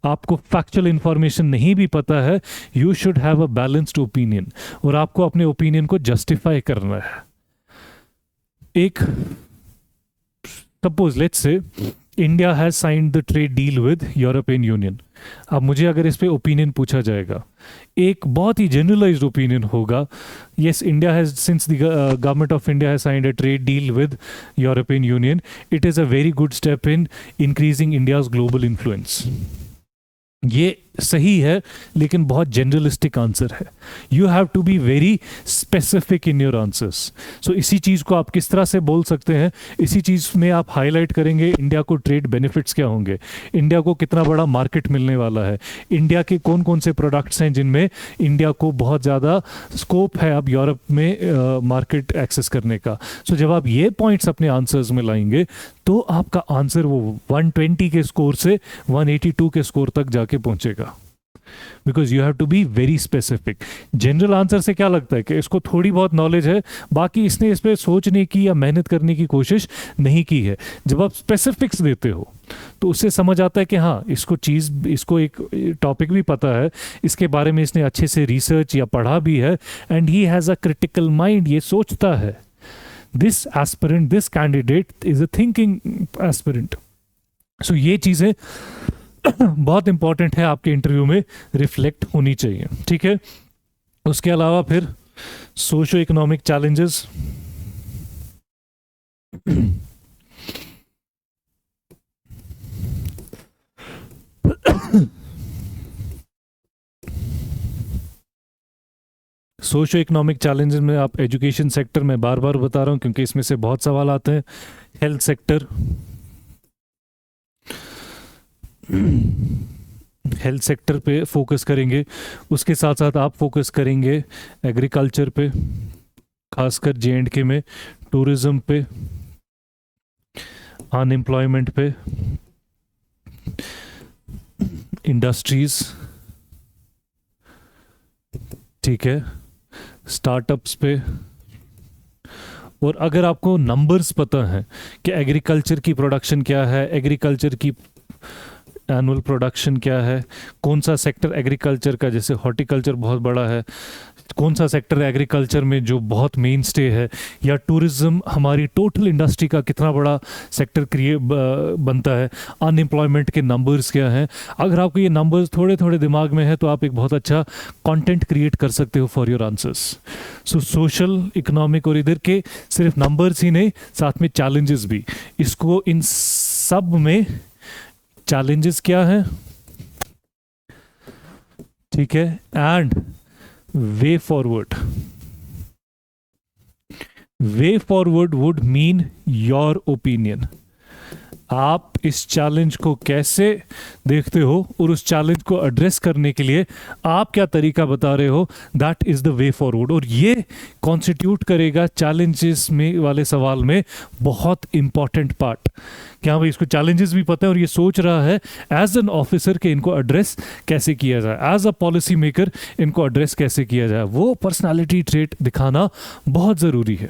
आपको फैक्चुअल इंफॉर्मेशन नहीं भी पता है, you should have a balanced opinion, और आपको अपने ओपिनियन को जस्टिफाई करना है. एक suppose let's say India has signed the trade deal with European union. अब मुझे अगर इस पे ओपिनियन पूछा जाएगा, एक बहुत ही जनरलाइज्ड ओपिनियन होगा, yes, India has, since the government of India has signed a trade deal with European Union, it is a very good step in increasing India's global influence. ये सही है, लेकिन बहुत जनरलिस्टिक आंसर है. You have to be very specific in your answers. So इसी चीज़ को आप किस तरह से बोल सकते हैं, इसी चीज़ में आप हाईलाइट करेंगे इंडिया को ट्रेड बेनिफिट्स क्या होंगे, इंडिया को कितना बड़ा मार्केट मिलने वाला है, इंडिया के कौन कौन से प्रोडक्ट्स हैं जिनमें इंडिया को बहुत ज़्यादा स्कोप है अब यूरोप में मार्केट एक्सेस करने का. सो जब आप ये पॉइंट्स अपने आंसर्स में लाएंगे तो आपका आंसर वो 120 के स्कोर से 182 के स्कोर तक जाके पहुंचेगा. Because you have to be very specific. General answer से क्या लगता है कि इसको थोड़ी बहुत नॉलेज है, बाकी इसने इस पर सोचने की या मेहनत करने की कोशिश नहीं की है. जब आप स्पेसिफिक्स देते हो तो उससे समझ आता है कि हाँ, इसको एक टॉपिक भी पता है, इसके बारे में इसने अच्छे से रिसर्च या पढ़ा भी है, and he has a critical mind, ये सोचता है. This aspirant, this candidate is a thinking aspirant. So ये चीज़ें बहुत इंपॉर्टेंट है, आपके इंटरव्यू में रिफ्लेक्ट होनी चाहिए. ठीक है. उसके अलावा फिर socio economic challenges, socio economic challenges में आप एजुकेशन सेक्टर में बार बार बता रहा हूँ क्योंकि इसमें से बहुत सवाल आते हैं। हेल्थ सेक्टर, हेल्थ सेक्टर पे फोकस करेंगे। उसके साथ साथ आप फोकस करेंगे एग्रीकल्चर पे, खासकर J&K में, टूरिज्म पे, अनएम्प्लॉयमेंट पे, इंडस्ट्रीज, ठीक है, स्टार्टअप्स पे। और अगर आपको नंबर्स पता है कि एग्रीकल्चर की प्रोडक्शन क्या है, एग्रीकल्चर की एनुअल प्रोडक्शन क्या है, कौन सा सेक्टर एग्रीकल्चर का, जैसे हॉर्टिकल्चर बहुत बड़ा है, कौन सा सेक्टर एग्रीकल्चर में जो बहुत मेन स्टे है, या टूरिज्म हमारी टोटल इंडस्ट्री का कितना बड़ा सेक्टर बनता है, अनएम्प्लॉयमेंट के नंबर्स क्या हैं। अगर आपको ये नंबर्स थोड़े थोड़े दिमाग में है तो आप एक बहुत अच्छा कंटेंट क्रिएट कर सकते हो for your answers. So social, economic और इधर के सिर्फ नंबर्स ही नहीं, साथ में चैलेंजेस भी। इसको इन सब में चैलेंजेस क्या है, ठीक है, and way forward. Way forward would mean your opinion. आप इस चैलेंज को कैसे देखते हो और उस चैलेंज को एड्रेस करने के लिए आप क्या तरीका बता रहे हो, that is the way forward. और ये कॉन्स्टिट्यूट करेगा चैलेंजेस में वाले सवाल में बहुत इंपॉर्टेंट पार्ट। क्या भाई इसको चैलेंजेस भी पता है और ये सोच रहा है एज एन ऑफिसर के इनको एड्रेस कैसे किया जाए, एज अ पॉलिसी मेकर इनको एड्रेस कैसे किया जाए। वो पर्सनालिटी ट्रेट दिखाना बहुत ज़रूरी है,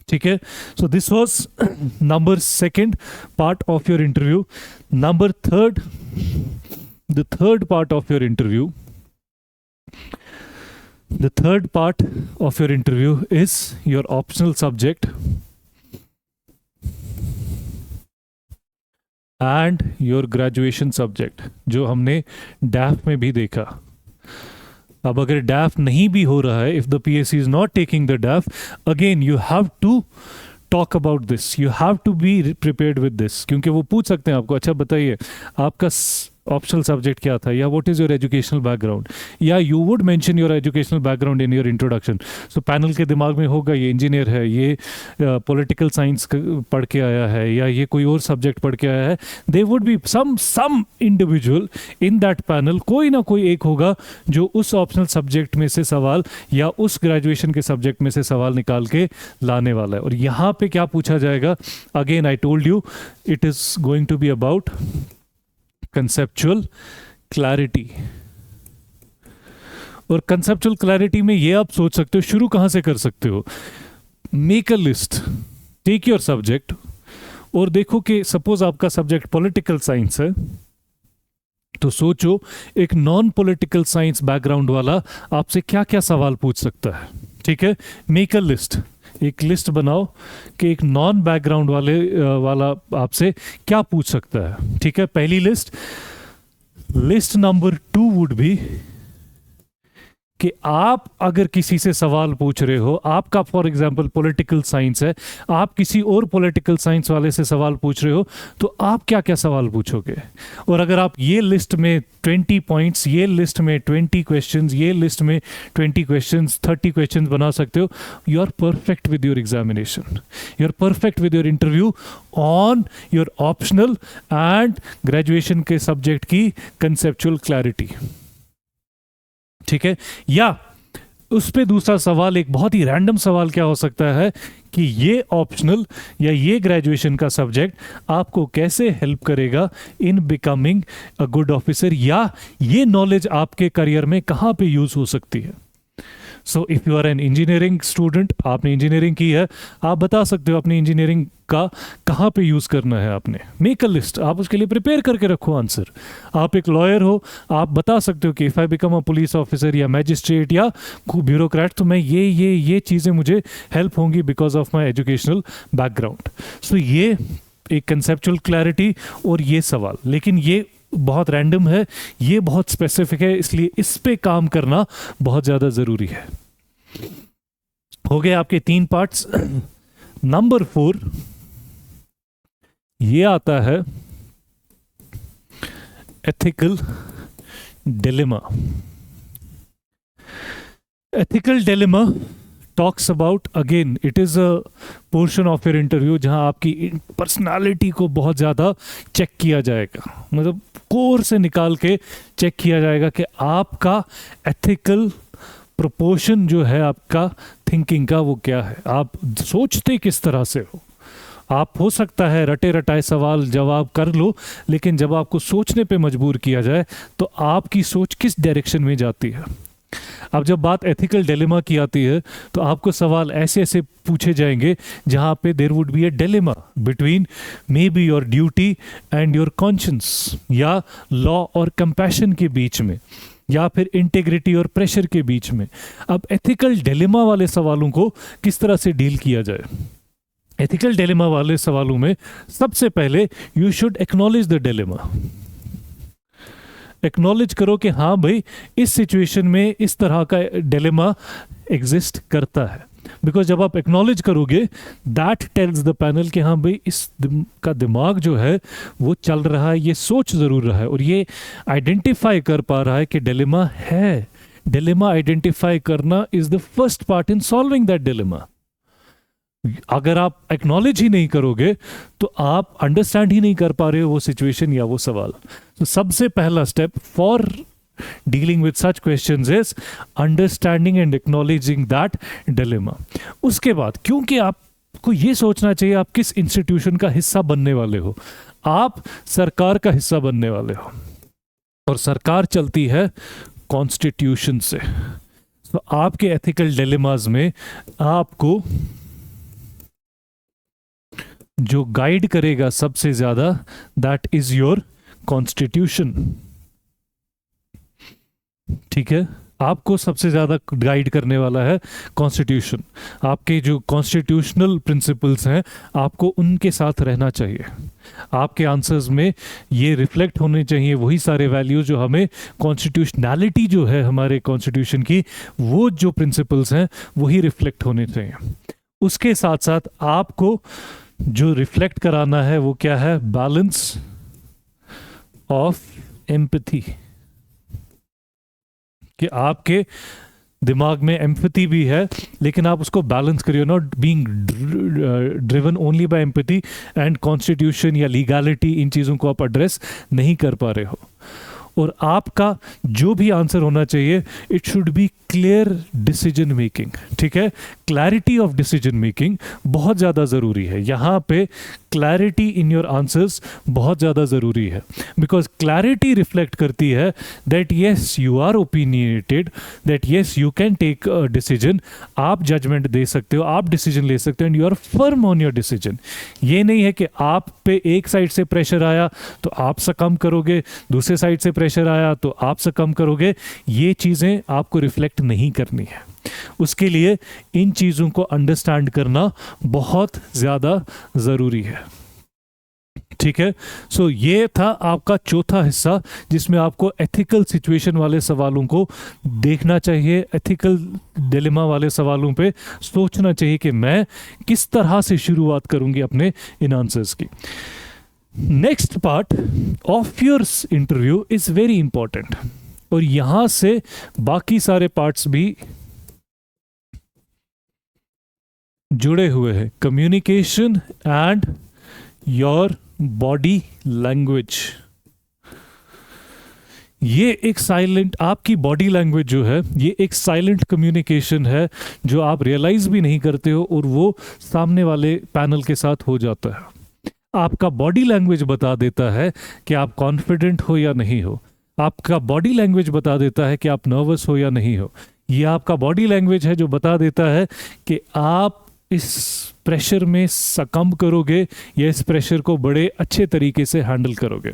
ठीक है। So this was number second part of your interview. Number third, the third part of your interview, the third part of your interview is your optional subject and your graduation subject, जो हमने DAF में भी देखा। अब अगर DAF नहीं भी हो रहा है, if the PSC is not taking the DAF, again you have to talk about this, you have to be prepared with this, क्योंकि वो पूछ सकते हैं आपको, अच्छा बताइए आपका ऑप्शनल सब्जेक्ट क्या था, या what is your educational background, या you would mention your educational background in your introduction. So panel के दिमाग में होगा ये इंजीनियर है, ये पॉलिटिकल साइंस पढ़ के आया है, या ये कोई और सब्जेक्ट पढ़ के आया है। They would be some individual in that panel, कोई ना कोई एक होगा जो उस ऑप्शनल सब्जेक्ट में से सवाल या उस ग्रेजुएशन के सब्जेक्ट में से सवाल निकाल के लाने वाला है। और यहाँ पे क्या पूछा जाएगा, again I told you it is going to be about conceptual clarity. और कंसेप्चुअल क्लैरिटी में ये आप सोच सकते हो, शुरू कहां से कर सकते हो, make a list, take your subject और देखो कि सपोज आपका सब्जेक्ट पॉलिटिकल साइंस है, तो सोचो एक नॉन पॉलिटिकल साइंस बैकग्राउंड वाला आपसे क्या क्या सवाल पूछ सकता है, ठीक है। मेक अ लिस्ट, एक लिस्ट बनाओ कि एक नॉन बैकग्राउंड वाला आपसे क्या पूछ सकता है, ठीक है। पहली लिस्ट नंबर 2 वुड बी कि आप अगर किसी से सवाल पूछ रहे हो, आपका फॉर एग्जांपल पॉलिटिकल साइंस है, आप किसी और पॉलिटिकल साइंस वाले से सवाल पूछ रहे हो, तो आप क्या क्या सवाल पूछोगे। और अगर आप ये लिस्ट में 20 पॉइंट्स, ये लिस्ट में 20 क्वेश्चंस, ये लिस्ट में 20 क्वेश्चंस, 30 क्वेश्चंस बना सकते हो, you are perfect with your examination, you are perfect with your interview on your optional and graduation के सब्जेक्ट की कंसेप्चुअल क्लैरिटी, ठीक है। या उस पे दूसरा सवाल, एक बहुत ही रैंडम सवाल क्या हो सकता है कि ये ऑप्शनल या ये ग्रेजुएशन का सब्जेक्ट आपको कैसे हेल्प करेगा in becoming a good officer, या ये नॉलेज आपके करियर में कहाँ पे यूज हो सकती है। So if you are an engineering student, आपने इंजीनियरिंग की है, आप बता सकते हो अपनी इंजीनियरिंग का कहाँ पे यूज़ करना है आपने। मेक अ लिस्ट, आप उसके लिए प्रिपेयर करके रखो आंसर। आप एक लॉयर हो, आप बता सकते हो कि if I become a police officer या मैजिस्ट्रेट या ब्यूरोक्रेट, तो मैं ये चीज़ें मुझे हेल्प होंगी because of my educational background. So ये एक कंसेप्चुअल क्लैरिटी और ये सवाल, लेकिन ये बहुत रैंडम है, ये बहुत स्पेसिफिक है, इसलिए इस पे काम करना बहुत ज़्यादा ज़रूरी है। हो गए आपके 3 पार्ट्स। नंबर 4 ये आता है ethical dilemma. Ethical dilemma talks about, again it is a portion of your interview जहां आपकी पर्सनालिटी को बहुत ज़्यादा चेक किया जाएगा, मतलब कोर से निकाल के चेक किया जाएगा कि आपका एथिकल प्रोपोर्शन जो है आपका थिंकिंग का वो क्या है, आप सोचते किस तरह से हो। आप हो सकता है रटे रटाए सवाल जवाब कर लो, लेकिन जब आपको सोचने पे मजबूर किया जाए तो आपकी सोच किस डायरेक्शन में जाती है। अब जब बात एथिकल डिलेमा की आती है तो आपको सवाल ऐसे ऐसे पूछे जाएंगे जहां पे there would be a dilemma between may be your duty and your conscience, या लॉ और कंपैशन के बीच में, या फिर इंटेग्रिटी और प्रेशर के बीच में। अब एथिकल डिलेमा वाले सवालों को किस तरह से डील किया जाए? एथिकल डिलेमा वाले सवालों में सबसे पहले you should acknowledge the dilemma. Acknowledge करो कि हाँ भाई, इस सिचुएशन में इस तरह का डिलेमा एग्जिस्ट करता है। बिकॉज जब आप एक्नॉलेज करोगे, दैट टेल्स द पैनल कि हाँ भाई, का दिमाग जो है वो चल रहा है, ये सोच ज़रूर रहा है और ये आइडेंटिफाई कर पा रहा है कि डिलेमा है। डिलेमा आइडेंटिफाई करना is the first part in solving that dilemma. अगर आप एक्नॉलेज ही नहीं करोगे तो आप अंडरस्टैंड ही नहीं कर पा रहे हो वो सिचुएशन या वो सवाल। तो सबसे पहला step for dealing with such questions is understanding and acknowledging that dilemma. उसके बाद, क्योंकि आपको ये सोचना चाहिए आप किस इंस्टीट्यूशन का हिस्सा बनने वाले हो। आप सरकार का हिस्सा बनने वाले हो और सरकार चलती है कॉन्स्टिट्यूशन से। तो आपके एथिकल डिलेमाज में आपको जो गाइड करेगा सबसे ज्यादा, दैट इज योर कॉन्स्टिट्यूशन। ठीक है, आपको सबसे ज्यादा गाइड करने वाला है कॉन्स्टिट्यूशन। आपके जो कॉन्स्टिट्यूशनल प्रिंसिपल्स हैं, आपको उनके साथ रहना चाहिए। आपके आंसर्स में ये रिफ्लेक्ट होने चाहिए वही सारे वैल्यूज जो हमें, कॉन्स्टिट्यूशनैलिटी जो है हमारे कॉन्स्टिट्यूशन की, वो जो प्रिंसिपल्स हैं वही रिफ्लेक्ट होने चाहिए। उसके साथ साथ आपको जो रिफ्लेक्ट कराना है वो क्या है? Balance of empathy. कि आपके दिमाग में एम्पैथी भी है, लेकिन आप उसको बैलेंस करिए, not being driven only by empathy and constitution या लीगैलिटी। इन चीज़ों को आप एड्रेस नहीं कर पा रहे हो। और आपका जो भी आंसर होना चाहिए, it should B clear decision making. ठीक है, क्लैरिटी ऑफ डिसीजन मेकिंग बहुत ज़्यादा ज़रूरी है। यहाँ पे क्लैरिटी इन योर आंसर्स बहुत ज़्यादा ज़रूरी है, बिकॉज क्लैरिटी रिफ्लेक्ट करती है that yes you are opinionated, that yes you can take a decision. आप जजमेंट दे सकते हो, आप डिसीजन ले सकते हो, and you are firm on your decision. ये नहीं है कि आप पे एक साइड से प्रेशर आया तो आप सकम करोगे, दूसरे साइड से प्रेशर आया तो आप सकम करोगे। ये चीज़ें आपको रिफ्लेक्ट नहीं करनी है। उसके लिए इन चीज़ों को अंडरस्टैंड करना बहुत ज़्यादा ज़रूरी है। ठीक है, सो ये था आपका चौथा हिस्सा, जिसमें आपको एथिकल सिचुएशन वाले सवालों को देखना चाहिए, एथिकल डिलेमा वाले सवालों पे सोचना चाहिए कि मैं किस तरह से शुरुआत करूंगी अपने इन आंसर्स की। Next part of your interview is very important, और यहां से बाकी सारे पार्ट्स भी जुड़े हुए हैं। Communication and your body language. ये एक साइलेंट, आपकी बॉडी लैंग्वेज जो है ये एक साइलेंट कम्युनिकेशन है जो आप रियलाइज भी नहीं करते हो, और वो सामने वाले पैनल के साथ हो जाता है। आपका बॉडी लैंग्वेज बता देता है कि आप कॉन्फिडेंट हो या नहीं हो। आपका बॉडी लैंग्वेज बता देता है कि आप नर्वस हो या नहीं हो। ये आपका बॉडी लैंग्वेज है जो बता देता है कि आप इस प्रेशर में सकम करोगे या इस प्रेशर को बड़े अच्छे तरीके से हैंडल करोगे।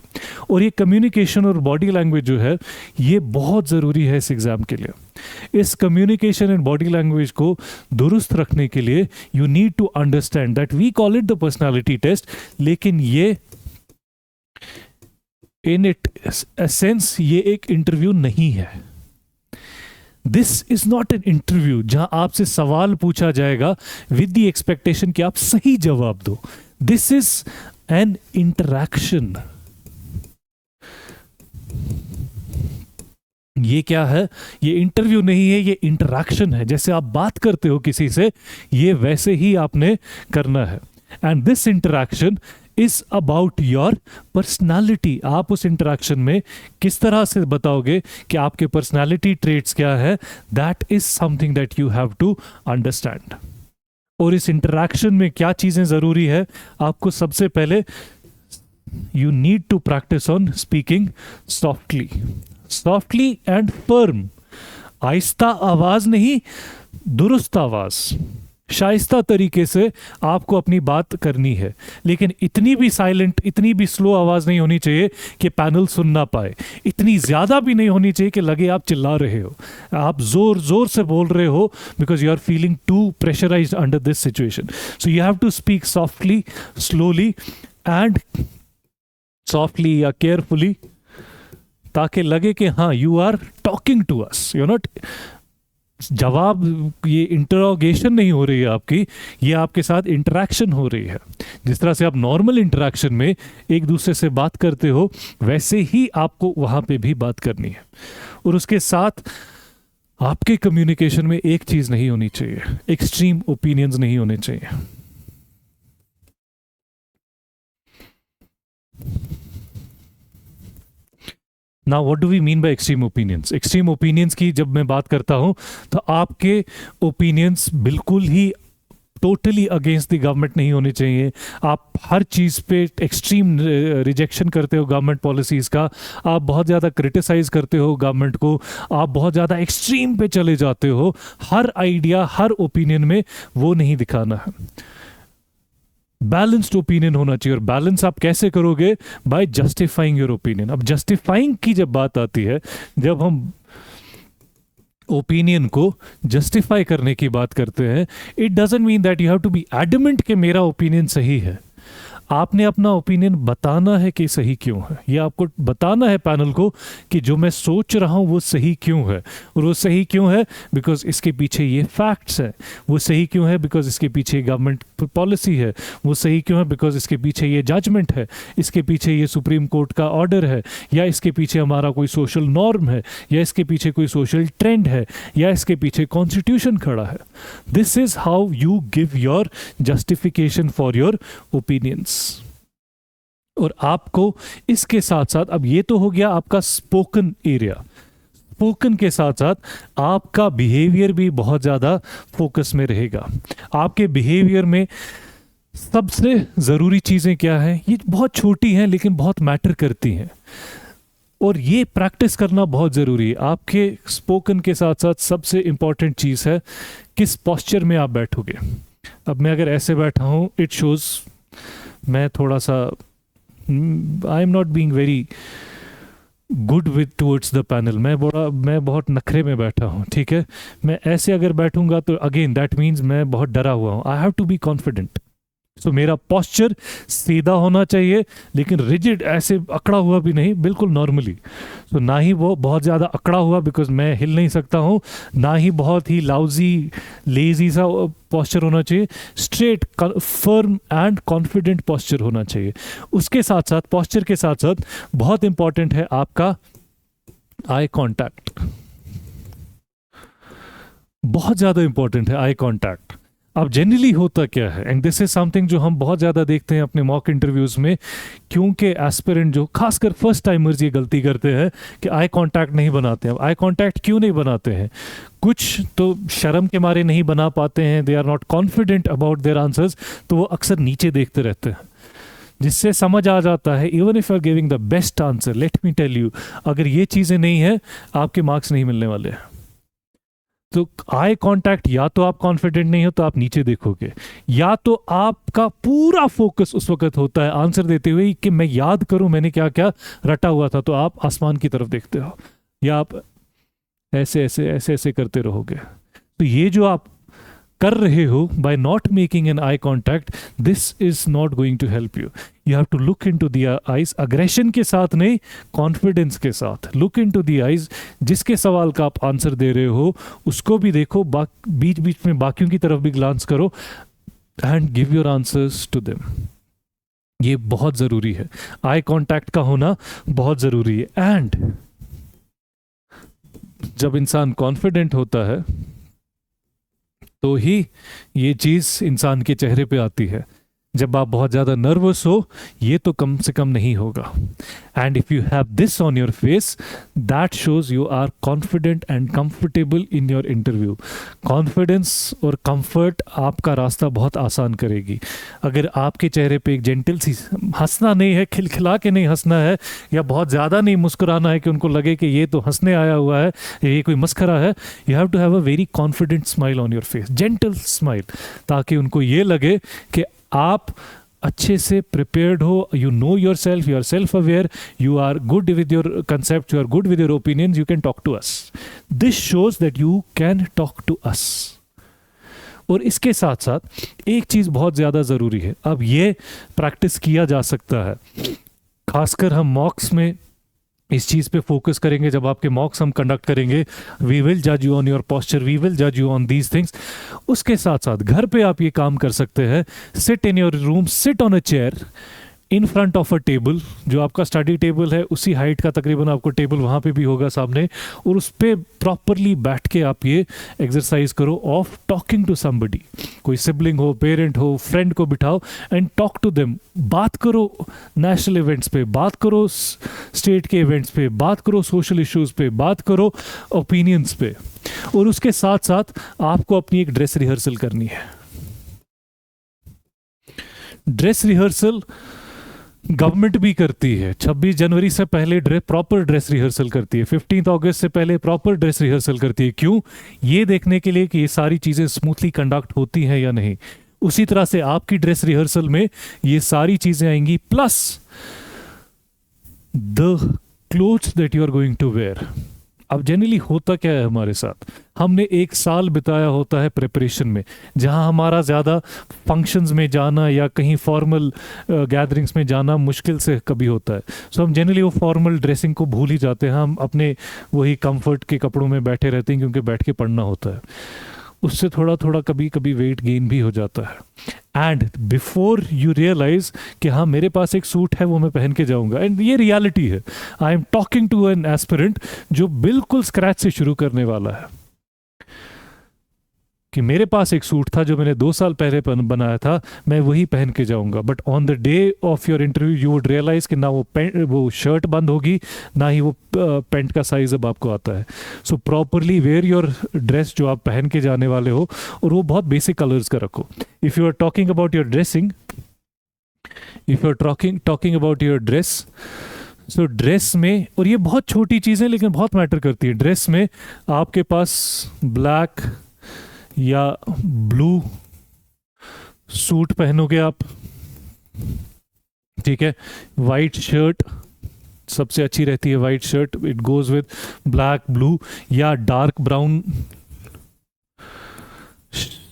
और ये कम्युनिकेशन और बॉडी लैंग्वेज जो है ये बहुत ज़रूरी है इस एग्ज़ाम के लिए। इस कम्युनिकेशन एंड बॉडी लैंग्वेज को दुरुस्त रखने के लिए you need to understand that we call it the personality test, लेकिन ये इन इट एसेंस ये एक इंटरव्यू नहीं है। This is not an interview जहां आपसे सवाल पूछा जाएगा विद द एक्सपेक्टेशन कि आप सही जवाब दो। This is an interaction. ये क्या है? ये इंटरव्यू नहीं है, ये इंटरैक्शन है। जैसे आप बात करते हो किसी से, ये वैसे ही आपने करना है। And this interaction is about your personality. आप उस इंटरैक्शन में किस तरह से बताओगे कि आपके पर्सनालिटी ट्रेट्स क्या है, that is something that you have to understand. और इस इंटरैक्शन में क्या चीजें जरूरी है? आपको सबसे पहले you need to practice on speaking softly and firm. आहिस्ता आवाज नहीं, दुरुस्त आवाज, शाइस्ता तरीके से आपको अपनी बात करनी है, लेकिन इतनी भी साइलेंट, इतनी भी स्लो आवाज नहीं होनी चाहिए कि पैनल सुन ना पाए, इतनी ज्यादा भी नहीं होनी चाहिए कि लगे आप चिल्ला रहे हो, आप जोर जोर से बोल रहे हो, because you are feeling to pressurized under this situation. So you have to speak softly, slowly and softly या केयरफुली, ताकि लगे कि हाँ you are talking to us, you not जवाब, ये इंटरोगेशन नहीं हो रही है आपकी, ये आपके साथ इंटरेक्शन हो रही है। जिस तरह से आप नॉर्मल इंटरेक्शन में एक दूसरे से बात करते हो, वैसे ही आपको वहां पे भी बात करनी है। और उसके साथ आपके कम्युनिकेशन में एक चीज नहीं होनी चाहिए, एक्सट्रीम ओपिनियंस नहीं होने चाहिए। Now what do we mean by extreme opinions? Extreme opinions की जब मैं बात करता हूं, तो आपके ओपिनियंस बिल्कुल ही टोटली अगेंस्ट द गवर्नमेंट नहीं होने चाहिए। आप हर चीज़ पे एक्सट्रीम रिजेक्शन करते हो गवर्नमेंट पॉलिसीज़ का, आप बहुत ज़्यादा क्रिटिसाइज करते हो गवर्नमेंट को, आप बहुत ज़्यादा एक्सट्रीम पे चले जाते हो। हर आइडिया, हर ओपिनियन में वो नहीं दिखाना है। बैलेंस्ड ओपिनियन होना चाहिए। और बैलेंस आप कैसे करोगे? By justifying your opinion. अब जस्टिफाइंग की जब बात आती है, जब हम ओपिनियन को जस्टिफाई करने की बात करते हैं, it doesn't mean that you have to be adamant कि मेरा ओपिनियन सही है। आपने अपना ओपिनियन बताना है कि सही क्यों है। ये आपको बताना है पैनल को कि जो मैं सोच रहा हूं वो सही क्यों है। और वो सही क्यों है? बिकॉज इसके पीछे ये फैक्ट्स है। वो सही क्यों है? बिकॉज इसके पीछे गवर्नमेंट पॉलिसी है। वो सही क्यों है? बिकॉज इसके पीछे ये जजमेंट है, इसके पीछे ये सुप्रीम कोर्ट का ऑर्डर है, या इसके पीछे हमारा कोई सोशल नॉर्म है, या इसके पीछे कोई सोशल ट्रेंड है, या इसके पीछे कॉन्स्टिट्यूशन खड़ा है। This is how you give your justification for your opinions. और आपको इसके साथ साथ, अब ये तो हो गया आपका स्पोकन एरिया, स्पोकन के साथ साथ आपका बिहेवियर भी बहुत ज़्यादा फोकस में रहेगा। आपके बिहेवियर में सबसे ज़रूरी चीज़ें क्या हैं? ये बहुत छोटी हैं लेकिन बहुत मैटर करती हैं, और ये प्रैक्टिस करना बहुत ज़रूरी है। आपके स्पोकन के साथ साथ सबसे इम्पॉर्टेंट चीज़ है किस पोस्चर में आप बैठोगे। अब मैं अगर ऐसे बैठा हूँ, इट शोज़ मैं थोड़ा सा, आई am not being very good with towards the panel. मैं बहुत नखरे में बैठा हूँ, ठीक है। मैं ऐसे अगर बैठूंगा तो अगेन दैट मीन्स मैं बहुत डरा हुआ हूँ। I have to be confident. So मेरा पोस्चर सीधा होना चाहिए, लेकिन रिजिड, ऐसे अकड़ा हुआ भी नहीं, बिल्कुल नॉर्मली। सो ना ही वो बहुत ज़्यादा अकड़ा हुआ बिकॉज मैं हिल नहीं सकता हूँ, ना ही बहुत ही लाउजी लेजी सा पोस्चर होना चाहिए। Straight, firm and confident posture होना चाहिए। उसके साथ साथ, पोस्चर के साथ साथ बहुत इंपॉर्टेंट है आपका आई कॉन्टैक्ट। बहुत ज़्यादा इंपॉर्टेंट है आई कॉन्टैक्ट। अब जनरली होता क्या है, एंड दिस इज समथिंग जो हम बहुत ज़्यादा देखते हैं अपने मॉक इंटरव्यूज़ में, क्योंकि एस्पिरेंट जो खासकर फर्स्ट टाइमर्स ये गलती करते हैं कि आई कांटेक्ट नहीं बनाते हैं। आई कांटेक्ट क्यों नहीं बनाते हैं? कुछ तो शर्म के मारे नहीं बना पाते हैं, they are not confident about their answers, तो वो अक्सर नीचे देखते रहते हैं, जिससे समझ आ जाता है even if you are giving the best answer, let me tell you, अगर ये चीज़ें नहीं है आपके मार्क्स नहीं मिलने वाले हैं। तो आई कांटेक्ट, या तो आप कॉन्फिडेंट नहीं हो तो आप नीचे देखोगे, या तो आपका पूरा फोकस उस वक्त होता है आंसर देते हुए कि मैं याद करूं मैंने क्या क्या रटा हुआ था, तो आप आसमान की तरफ देखते हो, या आप ऐसे ऐसे ऐसे ऐसे करते रहोगे। तो ये जो आप कर रहे हो by not making an eye contact, this is not going to help you. You have to look into the eyes, aggression के साथ नहीं, कॉन्फिडेंस के साथ look into the eyes. जिसके सवाल का आप आंसर दे रहे हो उसको भी देखो, बीच बीच में बाकियों की तरफ भी ग्लांस करो, and give your answers to them. ये बहुत ज़रूरी है, आई कॉन्टैक्ट का होना बहुत ज़रूरी है। एंड जब इंसान कॉन्फिडेंट होता है तो ही ये चीज़ इंसान के चेहरे पे आती है। जब आप बहुत ज़्यादा नर्वस हो ये तो कम से कम नहीं होगा। And if you have this on your face that shows you are confident and comfortable in your interview. Confidence और कंफर्ट आपका रास्ता बहुत आसान करेगी। अगर आपके चेहरे पे एक जेंटल सी, हंसना नहीं है, खिलखिला के नहीं हंसना है, या बहुत ज़्यादा नहीं मुस्कुराना है कि उनको लगे कि ये तो हंसने आया हुआ है, ये कोई मस्खरा है। You have to have a very confident smile on your face, gentle smile, ताकि उनको ये लगे कि आप अच्छे से प्रिपेयर्ड हो, you know yourself, you are self aware, you are good with your concept, you are good with your opinions, you can talk to us. This shows that you can talk to us. और इसके साथ साथ एक चीज़ बहुत ज़्यादा ज़रूरी है, अब ये प्रैक्टिस किया जा सकता है, खासकर हम मॉक्स में इस चीज़ पे फोकस करेंगे। जब आपके मॉक्स हम कंडक्ट करेंगे, वी विल जज you on your posture, we will जज यू ऑन दीज थिंग्स। उसके साथ साथ घर पे आप ये काम कर सकते हैं। Sit in your room, sit on a chair in front of a table, जो आपका स्टडी टेबल है उसी हाइट का तकरीबन आपको टेबल वहाँ पे भी होगा सामने, और उस पर प्रॉपरली बैठ के आप ये एक्सरसाइज करो ऑफ टॉकिंग टू समबडी। कोई सिबलिंग हो, पेरेंट हो, फ्रेंड को बिठाओ एंड टॉक टू देम। बात करो नेशनल इवेंट्स पे, बात करो स्टेट के इवेंट्स पे, बात करो सोशल इश्यूज पे, बात करो ओपिनियंस पे। और उसके साथ साथ आपको अपनी एक ड्रेस रिहर्सल करनी है। ड्रेस रिहर्सल गवर्नमेंट भी करती है। 26 जनवरी से पहले प्रॉपर ड्रेस रिहर्सल करती है, 15 अगस्त से पहले प्रॉपर ड्रेस रिहर्सल करती है। क्यों? ये देखने के लिए कि ये सारी चीज़ें स्मूथली कंडक्ट होती हैं या नहीं। उसी तरह से आपकी ड्रेस रिहर्सल में ये सारी चीज़ें आएंगी, plus the clothes that you are going to wear. अब जनरली होता क्या है हमारे साथ, हमने एक साल बिताया होता है प्रिपरेशन में, जहां हमारा ज़्यादा फंक्शंस में जाना या कहीं फॉर्मल गैदरिंग्स में जाना मुश्किल से कभी होता है। सो हम जनरली वो फॉर्मल ड्रेसिंग को भूल ही जाते हैं, हम अपने वही कंफर्ट के कपड़ों में बैठे रहते हैं क्योंकि बैठ के पढ़ना होता है। उससे थोड़ा थोड़ा कभी कभी वेट गेन भी हो जाता है। एंड बिफोर यू रियलाइज कि हाँ मेरे पास एक सूट है वो मैं पहन के जाऊंगा, एंड ये रियलिटी है। I am talking to an aspirant जो बिल्कुल स्क्रैच से शुरू करने वाला है, कि मेरे पास एक सूट था जो मैंने 2 साल पहले बनाया था, मैं वही पहन के जाऊंगा। But on the day of your interview you would realise कि ना वो शर्ट बंद होगी, ना ही वो पैंट का साइज अब आपको आता है। सो प्रॉपरली वेयर योर ड्रेस जो आप पहन के जाने वाले हो, और वो बहुत बेसिक कलर्स का रखो। If you are talking about your dressing, if you are talking about your dress, so dress में, और ये बहुत छोटी चीज़ें लेकिन बहुत मैटर करती है, ड्रेस में आपके पास ब्लैक या ब्लू सूट पहनोगे आप, ठीक है। वाइट शर्ट सबसे अच्छी रहती है, white shirt, it goes with black, blue या डार्क ब्राउन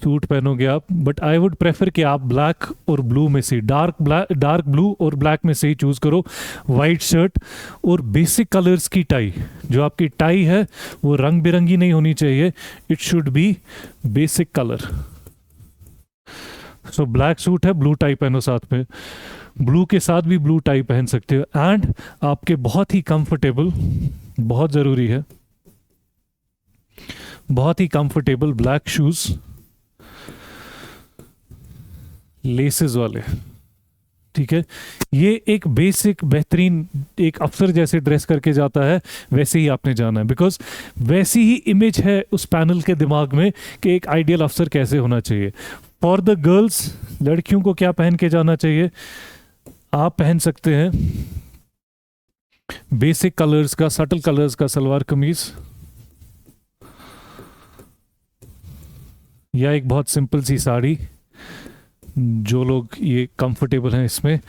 सूट पहनोगे आप। बट आई वुड प्रेफर कि आप ब्लैक और ब्लू में से, डार्क ब्लू और ब्लैक में से ही चूज करो। वाइट शर्ट और बेसिक कलर्स की टाई, जो आपकी टाई है वो रंग बिरंगी नहीं होनी चाहिए, it should B basic colour. So black suit है, ब्लू टाई पहनो साथ में, ब्लू के साथ भी ब्लू टाई पहन सकते हो। एंड आपके बहुत ही कंफर्टेबल, बहुत ज़रूरी है, बहुत ही कंफर्टेबल ब्लैक शूज, लेसेस वाले, ठीक है। ये एक बेसिक बेहतरीन, एक अफसर जैसे ड्रेस करके जाता है वैसे ही आपने जाना है, बिकॉज वैसी ही इमेज है उस पैनल के दिमाग में कि एक आइडियल अफसर कैसे होना चाहिए। फॉर द गर्ल्स, लड़कियों को क्या पहन के जाना चाहिए, आप पहन सकते हैं बेसिक कलर्स का, सटल कलर्स का सलवार कमीज, या एक बहुत सिंपल सी साड़ी, जो लोग ये कंफर्टेबल हैं इसमें।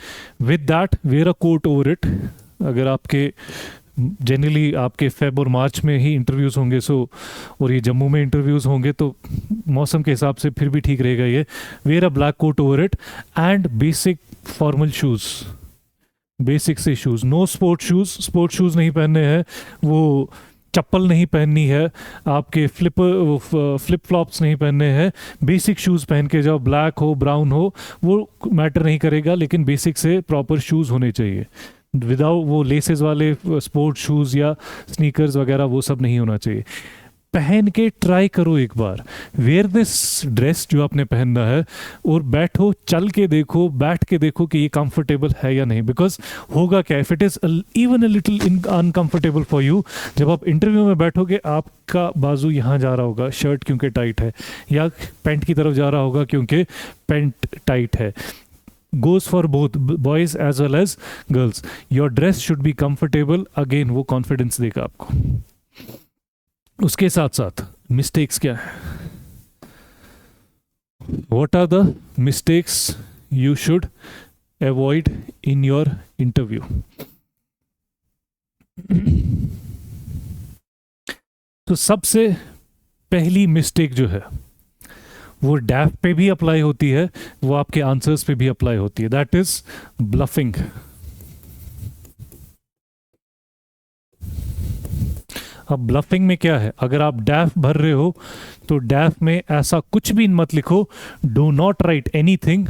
With that wear a coat over it. अगर आपके जनरली आपके फेब और मार्च में ही इंटरव्यूज़ होंगे, सो और ये जम्मू में इंटरव्यूज़ होंगे, तो मौसम के हिसाब से फिर भी ठीक रहेगा ये। Wear a black coat over it and basic formal shoes, basic से शूज़, नो स्पोर्ट शूज़ नहीं पहनने हैं, वो चप्पल नहीं पहननी है, आपके फ्लिप फ्लॉप्स नहीं पहनने हैं, बेसिक शूज़ पहन के जाओ, ब्लैक हो ब्राउन हो वो मैटर नहीं करेगा, लेकिन बेसिक से प्रॉपर शूज़ होने चाहिए। विदाउट वो लेसेस वाले स्पोर्ट शूज़ या स्नीकर्स वगैरह, वो सब नहीं होना चाहिए। पहन के ट्राई करो एक बार, वेयर दिस ड्रेस जो आपने पहनना है, और बैठो, चल के देखो, बैठ के देखो कि ये कंफर्टेबल है या नहीं। बिकॉज होगा क्या, if it is even a little uncomfortable for you, जब आप इंटरव्यू में बैठोगे आपका बाजू यहाँ जा रहा होगा शर्ट क्योंकि टाइट है, या पैंट की तरफ जा रहा होगा क्योंकि पैंट टाइट है। goes for both boys as well as girls. Your dress should be comfortable. Again वो confidence देगा आपको। उसके साथ साथ मिस्टेक्स क्या है? What are the mistakes you should avoid in your interview? तो सबसे पहली मिस्टेक जो है वो डैफ पे भी अप्लाई होती है, वो आपके आंसर्स पे भी अप्लाई होती है, दैट इज ब्लफिंग। अब ब्लफिंग में क्या है, अगर आप डैफ भर रहे हो तो डैफ में ऐसा कुछ भी मत लिखो, do not right anything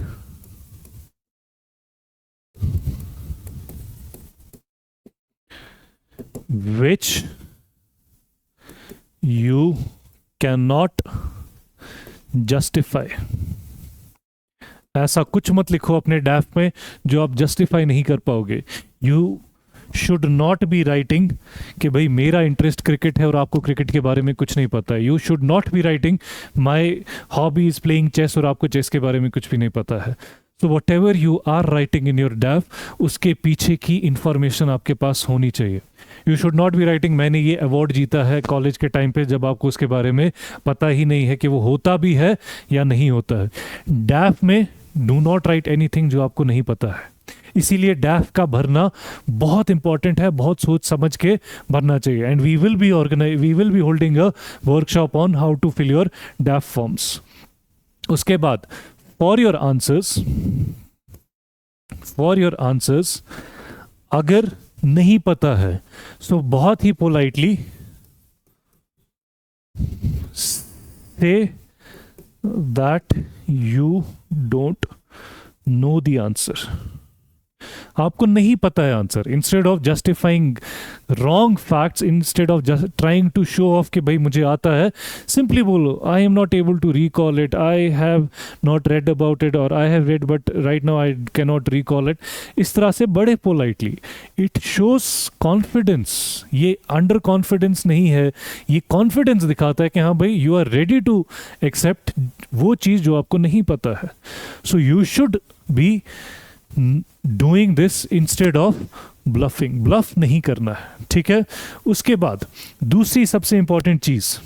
which you can not justify. ऐसा कुछ मत लिखो अपने डैफ में जो आप जस्टिफाई नहीं कर पाओगे। You should not be writing कि भाई मेरा इंटरेस्ट क्रिकेट है और आपको क्रिकेट के बारे में कुछ नहीं पता है। You should not be writing my hobby is playing chess और आपको चेस के बारे में कुछ भी नहीं पता है। So whatever you are writing in your DAF, उसके पीछे की इंफॉर्मेशन आपके पास होनी चाहिए। You should not be writing मैंने ये अवार्ड जीता है कॉलेज के टाइम पे, जब आपको उसके बारे में पता ही नहीं है कि वो होता भी है या नहीं होता है। डैफ में डू नॉट राइट एनीथिंग जो आपको नहीं पता है। इसीलिए डैफ का भरना बहुत इंपॉर्टेंट है, बहुत सोच समझ के भरना चाहिए। And we will be holding a workshop on how to fill your DAF forms. उसके बाद फॉर योर आंसर्स अगर नहीं पता है सो बहुत ही पोलाइटली से that you don't know the answer. आपको नहीं पता है answer, instead of justifying wrong facts, instead of trying to show off कि भाई मुझे आता है, सिंपली बोलो I am not able to recall it, I have not read about it, और I have read but right now I can not recall it. इस तरह से बड़े पोलाइटली, इट शोज कॉन्फिडेंस। ये अंडर कॉन्फिडेंस नहीं है, ये कॉन्फिडेंस दिखाता है कि हाँ भाई you are ready to accept वो चीज़ जो आपको नहीं पता है। So you should be doing this instead of bluffing. Bluff नहीं करना है, ठीक है। उसके बाद दूसरी सबसे इंपॉर्टेंट चीज,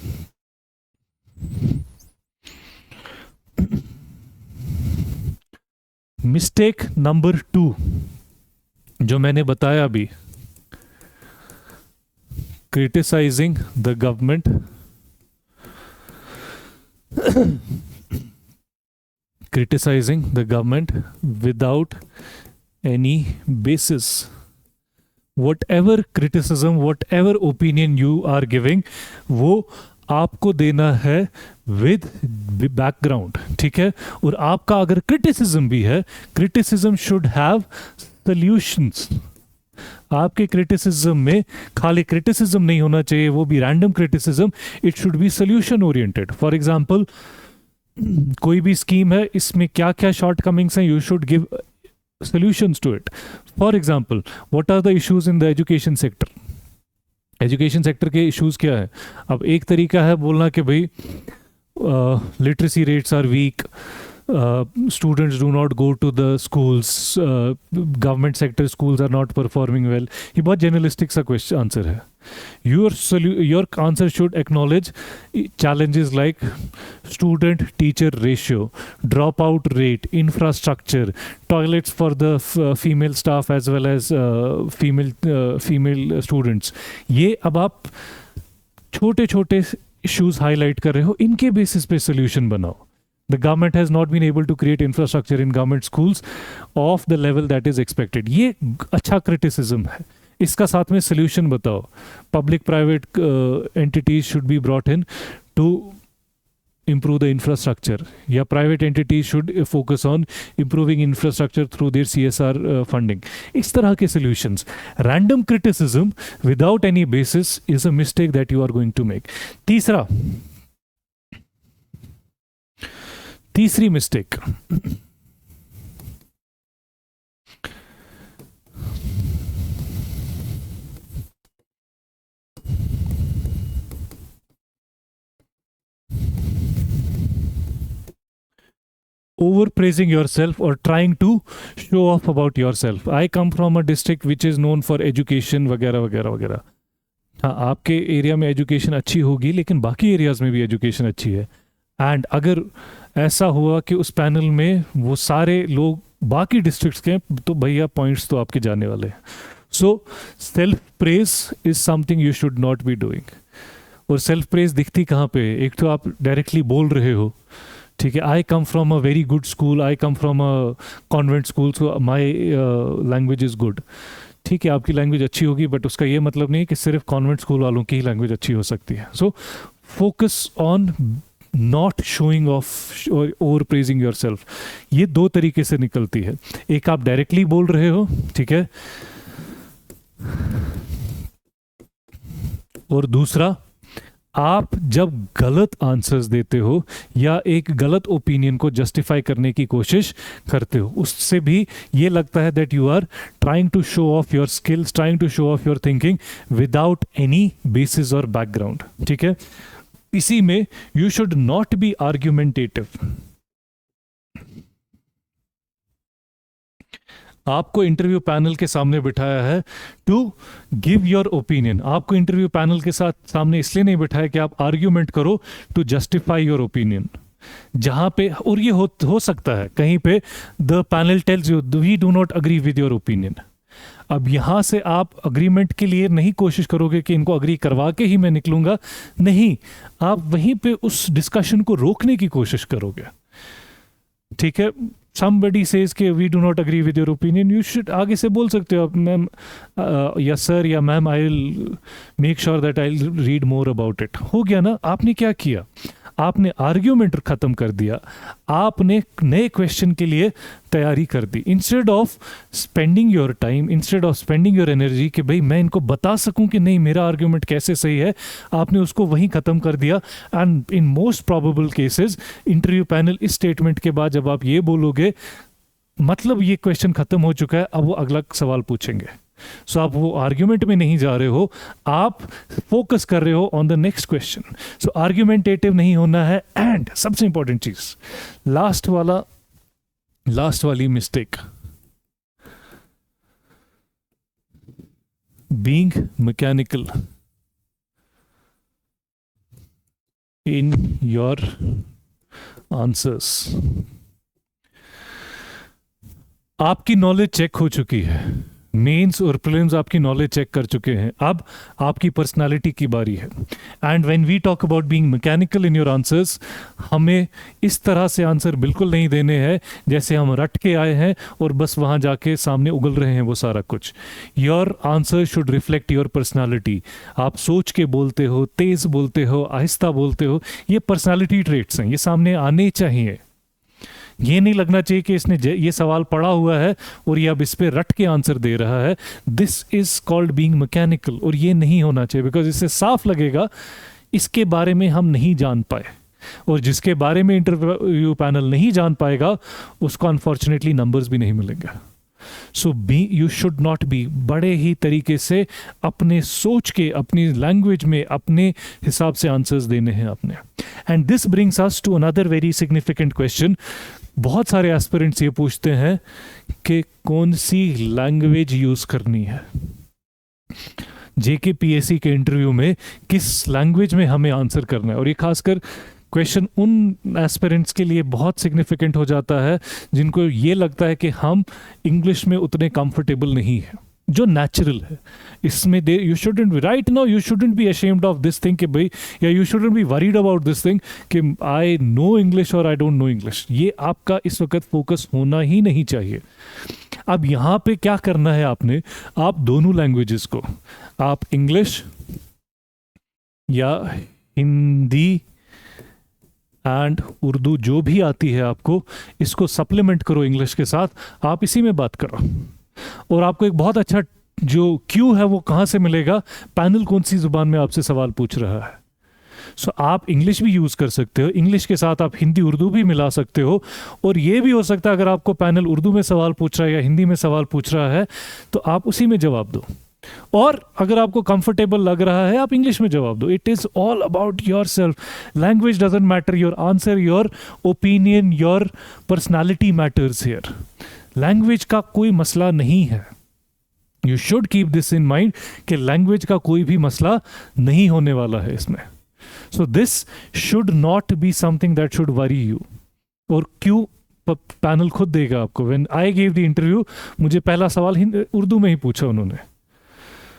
मिस्टेक नंबर 2 जो मैंने बताया अभी, criticising the government criticizing the government without any basis. Whatever criticism, whatever opinion you are giving, वो आपको देना है विद बैकग्राउंड, ठीक है। और आपका अगर क्रिटिसिज्म भी है, क्रिटिसिज्म शुड हैव सॉल्यूशंस। आपके क्रिटिसिज्म में खाली क्रिटिसिज्म नहीं होना चाहिए, वो भी random criticism, it should be solution oriented. For example, कोई भी स्कीम है, इसमें क्या क्या शॉर्ट कमिंग्स हैं, you should give solutions to it. For example, what are the issues in the education sector? Education sector के इश्यूज क्या है? अब एक तरीका है बोलना कि भाई literacy rates are week, students do not go to the schools, government sector schools are not performing well. ये बहुत generalistic सा question आंसर है। Your answer should acknowledge challenges like student teacher ratio, dropout rate, infrastructure, toilets for the female staff as well as female students। ये अब आप छोटे छोटे issues highlight कर रहे हो, इनके basis पे solution बनाओ। The government has not been able to create infrastructure in government schools of the level that is expected. ये अच्छा criticism है। इसका साथ में solution बताओ। Public private entities should be brought in to improve the infrastructure, या private entities should focus on improving infrastructure through their CSR funding. इस तरह के solutions. Random criticism without any basis is a mistake that you are going to make. तीसरी mistake. Overpraising yourself or trying to show off about yourself. I come from a district which is known for education वगैरह वगैरह वगैरह. हाँ, आपके एरिया में एजुकेशन अच्छी होगी, लेकिन बाकी एरियाज में भी एजुकेशन अच्छी है. एंड अगर ऐसा हुआ कि उस पैनल में वो सारे लोग बाकी डिस्ट्रिक्ट्स के, तो भैया पॉइंट्स तो आपके जाने वाले हैं. So self praise is something you should not be doing. और सेल्फ प्रेज दिखती कहाँ पे? एक तो आप डायरेक्टली बोल रहे हो, ठीक है, I come from a very good school, I come from a convent school, so my language is good. ठीक है, आपकी लैंग्वेज अच्छी होगी, बट उसका ये मतलब नहीं कि सिर्फ कॉन्वेंट स्कूल वालों की ही लैंग्वेज अच्छी हो सकती है. So focus on not showing off और ओवर प्रेजिंग योर सेल्फ. ये दो तरीके से निकलती है. एक, आप डायरेक्टली बोल रहे हो, ठीक है, और दूसरा, आप जब गलत आंसर्स देते हो या एक गलत ओपिनियन को जस्टिफाई करने की कोशिश करते हो, उससे भी ये लगता है that you are trying to show off your skills, trying to show off your thinking without any basis और बैकग्राउंड. ठीक है, इसी में you should not be argumentative. आपको इंटरव्यू पैनल के सामने बिठाया है टू गिव योर ओपिनियन. आपको इंटरव्यू पैनल के साथ सामने इसलिए नहीं बिठाया कि आप आर्ग्यूमेंट करो टू जस्टिफाई योर ओपिनियन. जहां पे, और ये हो सकता है कहीं पे the panel tells you we do not agree with your opinion. अब यहां से आप अग्रीमेंट के लिए नहीं कोशिश करोगे कि इनको अग्री करवा के ही मैं निकलूंगा. नहीं, आप वहीं पे उस डिस्कशन को रोकने की कोशिश करोगे. ठीक है, somebody says कि we do not agree with your opinion, you should आगे से बोल सकते हो, मैम या सर या ma'am, I will make sure that I will read more about it. हो गया ना. आपने क्या किया? आपने आर्ग्यूमेंट खत्म कर दिया, आपने नए क्वेश्चन के लिए तैयारी कर दी. Instead of spending your time, instead of spending your energy कि भाई मैं इनको बता सकूं कि नहीं मेरा आर्ग्यूमेंट कैसे सही है, आपने उसको वहीं खत्म कर दिया. And in most probable cases interview panel इस स्टेटमेंट के बाद जब आप ये बोलोगे, मतलब ये क्वेश्चन खत्म हो चुका है, अब वो अगला सवाल पूछेंगे. सो आप वो आर्ग्यूमेंट में नहीं जा रहे हो, आप फोकस कर रहे हो on the next question. So argumentative नहीं होना है. एंड सबसे इंपॉर्टेंट चीज, लास्ट वाली mistake, being mechanical in your answers. आपकी नॉलेज चेक हो चुकी है, मेंस और प्रीलिम्स आपकी नॉलेज चेक कर चुके हैं, अब आपकी पर्सनालिटी की बारी है. And when we talk about being mechanical in your answers, हमें इस तरह से आंसर बिल्कुल नहीं देने हैं जैसे हम रट के आए हैं और बस वहां जाके सामने उगल रहे हैं वो सारा कुछ. Your answer should reflect your personality. आप सोच के बोलते हो, तेज बोलते हो, आहिस्ता बोलते हो, ये पर्सनालिटी ट्रेट्स हैं, ये सामने आने चाहिए. ये नहीं लगना चाहिए कि इसने ये सवाल पढ़ा हुआ है और ये अब इस पे रट के आंसर दे रहा है. This is called being mechanical. और ये नहीं होना चाहिए, बिकॉज इससे साफ लगेगा इसके बारे में हम नहीं जान पाए, और जिसके बारे में इंटरव्यू पैनल नहीं जान पाएगा उसको अनफॉर्चुनेटली नंबर्स भी नहीं मिलेंगे. सो यू शुड नॉट बी, बड़े ही तरीके से अपने सोच के, अपनी लैंग्वेज में, अपने हिसाब से आंसर्स देने हैं अपने. And this brings us to another very significant question. बहुत सारे एस्पिरेंट्स ये पूछते हैं कि कौन सी लैंग्वेज यूज करनी है. JKPSC के इंटरव्यू में किस लैंग्वेज में हमें आंसर करना है. और ये खासकर क्वेश्चन उन एस्पिरेंट्स के लिए बहुत सिग्निफिकेंट हो जाता है जिनको ये लगता है कि हम इंग्लिश में उतने कंफर्टेबल नहीं हैं, जो नेचुरल है. इसमें you shouldn't be right now, you shouldn't be ashamed of this thing कि भाई, या you shouldn't be worried about this thing कि आई नो इंग्लिश और आई डोंट नो इंग्लिश. ये आपका इस वक्त फोकस होना ही नहीं चाहिए. अब यहाँ पे क्या करना है आपने, आप दोनों लैंग्वेजेस को, आप इंग्लिश या हिंदी एंड उर्दू जो भी आती है आपको, इसको सप्लीमेंट करो इंग्लिश के साथ, आप इसी में बात करो। और आपको एक बहुत अच्छा जो क्यू है वो कहाँ से मिलेगा, पैनल कौन सी ज़ुबान में आपसे सवाल पूछ रहा है। सो आप इंग्लिश भी यूज़ कर सकते हो, इंग्लिश के साथ आप हिंदी उर्दू भी मिला सकते हो। और ये भी हो सकता है अगर आपको पैनल उर्दू में सवाल पूछ रहा है या हिंदी में सवाल पूछ रहा है तो आप उसी में जवाब दो, और अगर आपको कंफर्टेबल लग रहा है आप इंग्लिश में जवाब दो। It is all about your self. Language doesn't matter, your answer, your opinion, your personality matters here. Language का कोई मसला नहीं है। You should keep this in mind कि लैंग्वेज का कोई भी मसला नहीं होने वाला है इसमें। So this should not be something that should worry you. और क्यों पैनल खुद देगा आपको। When I give the interview, मुझे पहला सवाल उर्दू में ही पूछा उन्होंने।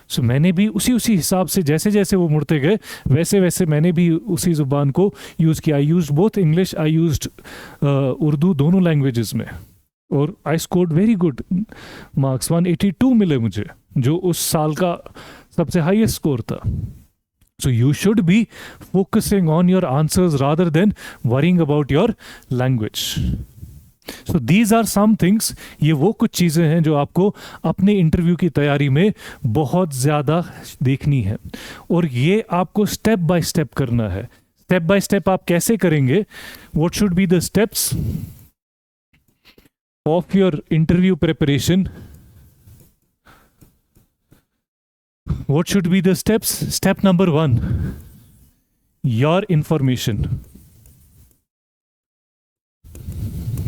सो मैंने भी उसी हिसाब से, जैसे जैसे वो मुड़ते गए वैसे वैसे मैंने भी उसी ज़ुबान को यूज़ किया। आई यूज बोथ इंग्लिश, आई यूज उर्दू, दोनों लैंग्वेजेस में। और I scored very good marks, 182 मिले मुझे, जो उस साल का सबसे हाईएस्ट स्कोर था। So you should be focusing on your answers rather than worrying about your language. So these are some things, ये वो कुछ चीज़ें हैं जो आपको अपने इंटरव्यू की तैयारी में बहुत ज़्यादा देखनी है। और ये आपको स्टेप बाय स्टेप करना है। स्टेप बाय स्टेप आप कैसे करेंगे, what should be the steps of your interview preparation? What should be the steps? Step number 1, your information.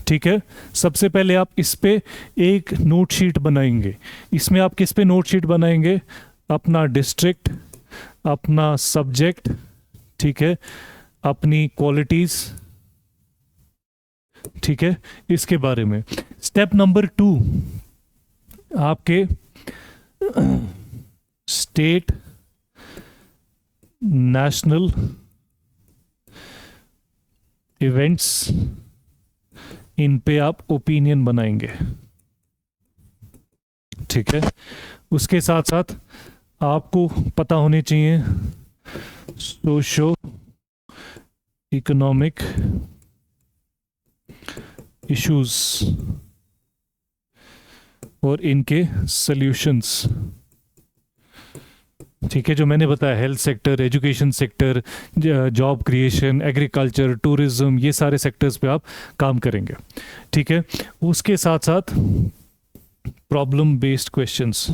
ठीक है, सबसे पहले आप इस पे एक नोट शीट बनाएंगे। इसमें आप किस पे नोट शीट बनाएंगे, अपना डिस्ट्रिक्ट, अपना सब्जेक्ट, ठीक है, अपनी क्वालिटीज, ठीक है, इसके बारे में। स्टेप नंबर 2, आपके स्टेट, नेशनल इवेंट्स, इन पे आप ओपिनियन बनाएंगे। ठीक है, उसके साथ साथ आपको पता होने चाहिए सोशो इकोनॉमिक इश्यूज और इनके सॉल्यूशंस। ठीक है, जो मैंने बताया, health sector, education sector, job creation, agriculture, tourism, ये सारे सेक्टर्स पे आप काम करेंगे। ठीक है, उसके साथ साथ problem based questions,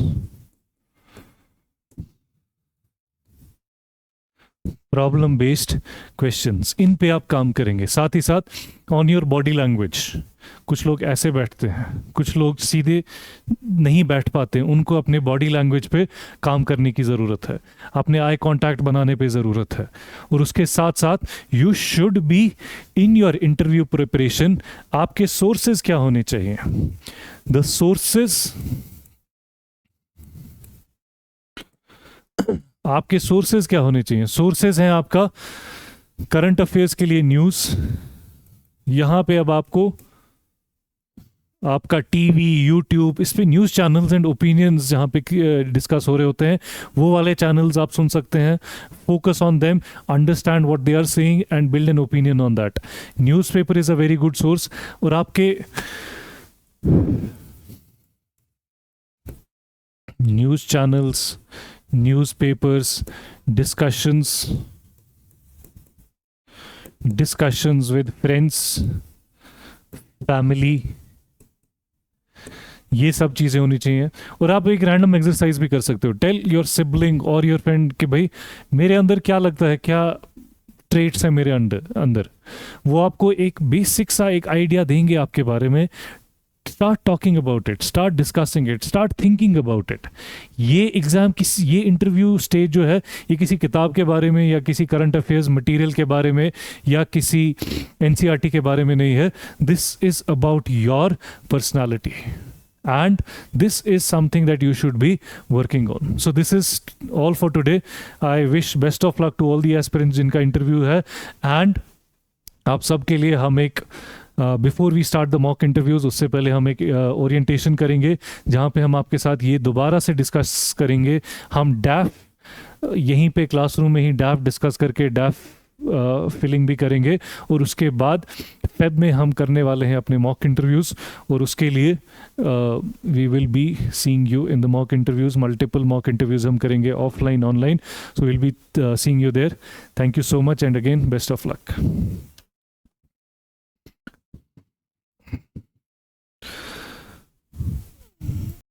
problem based questions, इन पे आप काम करेंगे। साथ ही साथ ऑन योर बॉडी लैंग्वेज, कुछ लोग ऐसे बैठते हैं, कुछ लोग सीधे नहीं बैठ पाते, उनको अपने बॉडी लैंग्वेज पे काम करने की ज़रूरत है, अपने आई कांटेक्ट बनाने पे ज़रूरत है। और उसके साथ साथ you should be in your interview preparation, आपके सोर्सेज क्या होने चाहिए। द सोर्सेज, आपके सोर्सेज क्या होने चाहिए। सोर्सेज हैं आपका करंट अफेयर्स के लिए न्यूज़, यहाँ पे अब आपको आपका टीवी, यूट्यूब, इस पे न्यूज़ चैनल्स एंड ओपिनियंस जहाँ पे डिस्कस हो रहे होते हैं, वो वाले चैनल्स आप सुन सकते हैं। Focus on them, understand what they are saying and build an opinion on that. Newspaper is a very good source. और आपके news channels, newspapers, discussions with friends, family, ये सब चीज़ें होनी चाहिए। और आप एक रैंडम एक्सरसाइज भी कर सकते हो। टेल योर सिबलिंग और योर फ्रेंड कि भाई मेरे अंदर क्या लगता है, क्या ट्रेट्स है मेरे अंदर। वो आपको एक बेसिक सा एक आइडिया देंगे आपके बारे में। Start talking about it, start discussing it, start thinking about it. ये एग्जाम ये इंटरव्यू स्टेज जो है, ये किसी किताब के बारे में या किसी करंट अफेयर्स मटेरियल के बारे में या किसी एनसीईआरटी के बारे में नहीं है। This is about your personality and this is something that you should be working on. So this is all for today. I wish best of luck to all the aspirants जिनका इंटरव्यू है। and आप सबके लिए हम एक before we start the mock interviews, उससे पहले हम एक ओरिएंटेशन करेंगे जहाँ पे हम आपके साथ ये दोबारा से डिस्कस करेंगे। हम डैफ यहीं पे क्लासरूम में ही डैफ डिस्कस करके डैफ फिलिंग भी करेंगे और उसके बाद फेब में हम करने वाले हैं अपने मॉक इंटरव्यूज़ और उसके लिए we will be seeing you in the mock interviews multiple mock interviews हम करेंगे offline online so will be seeing you there thank you so much and again best of luck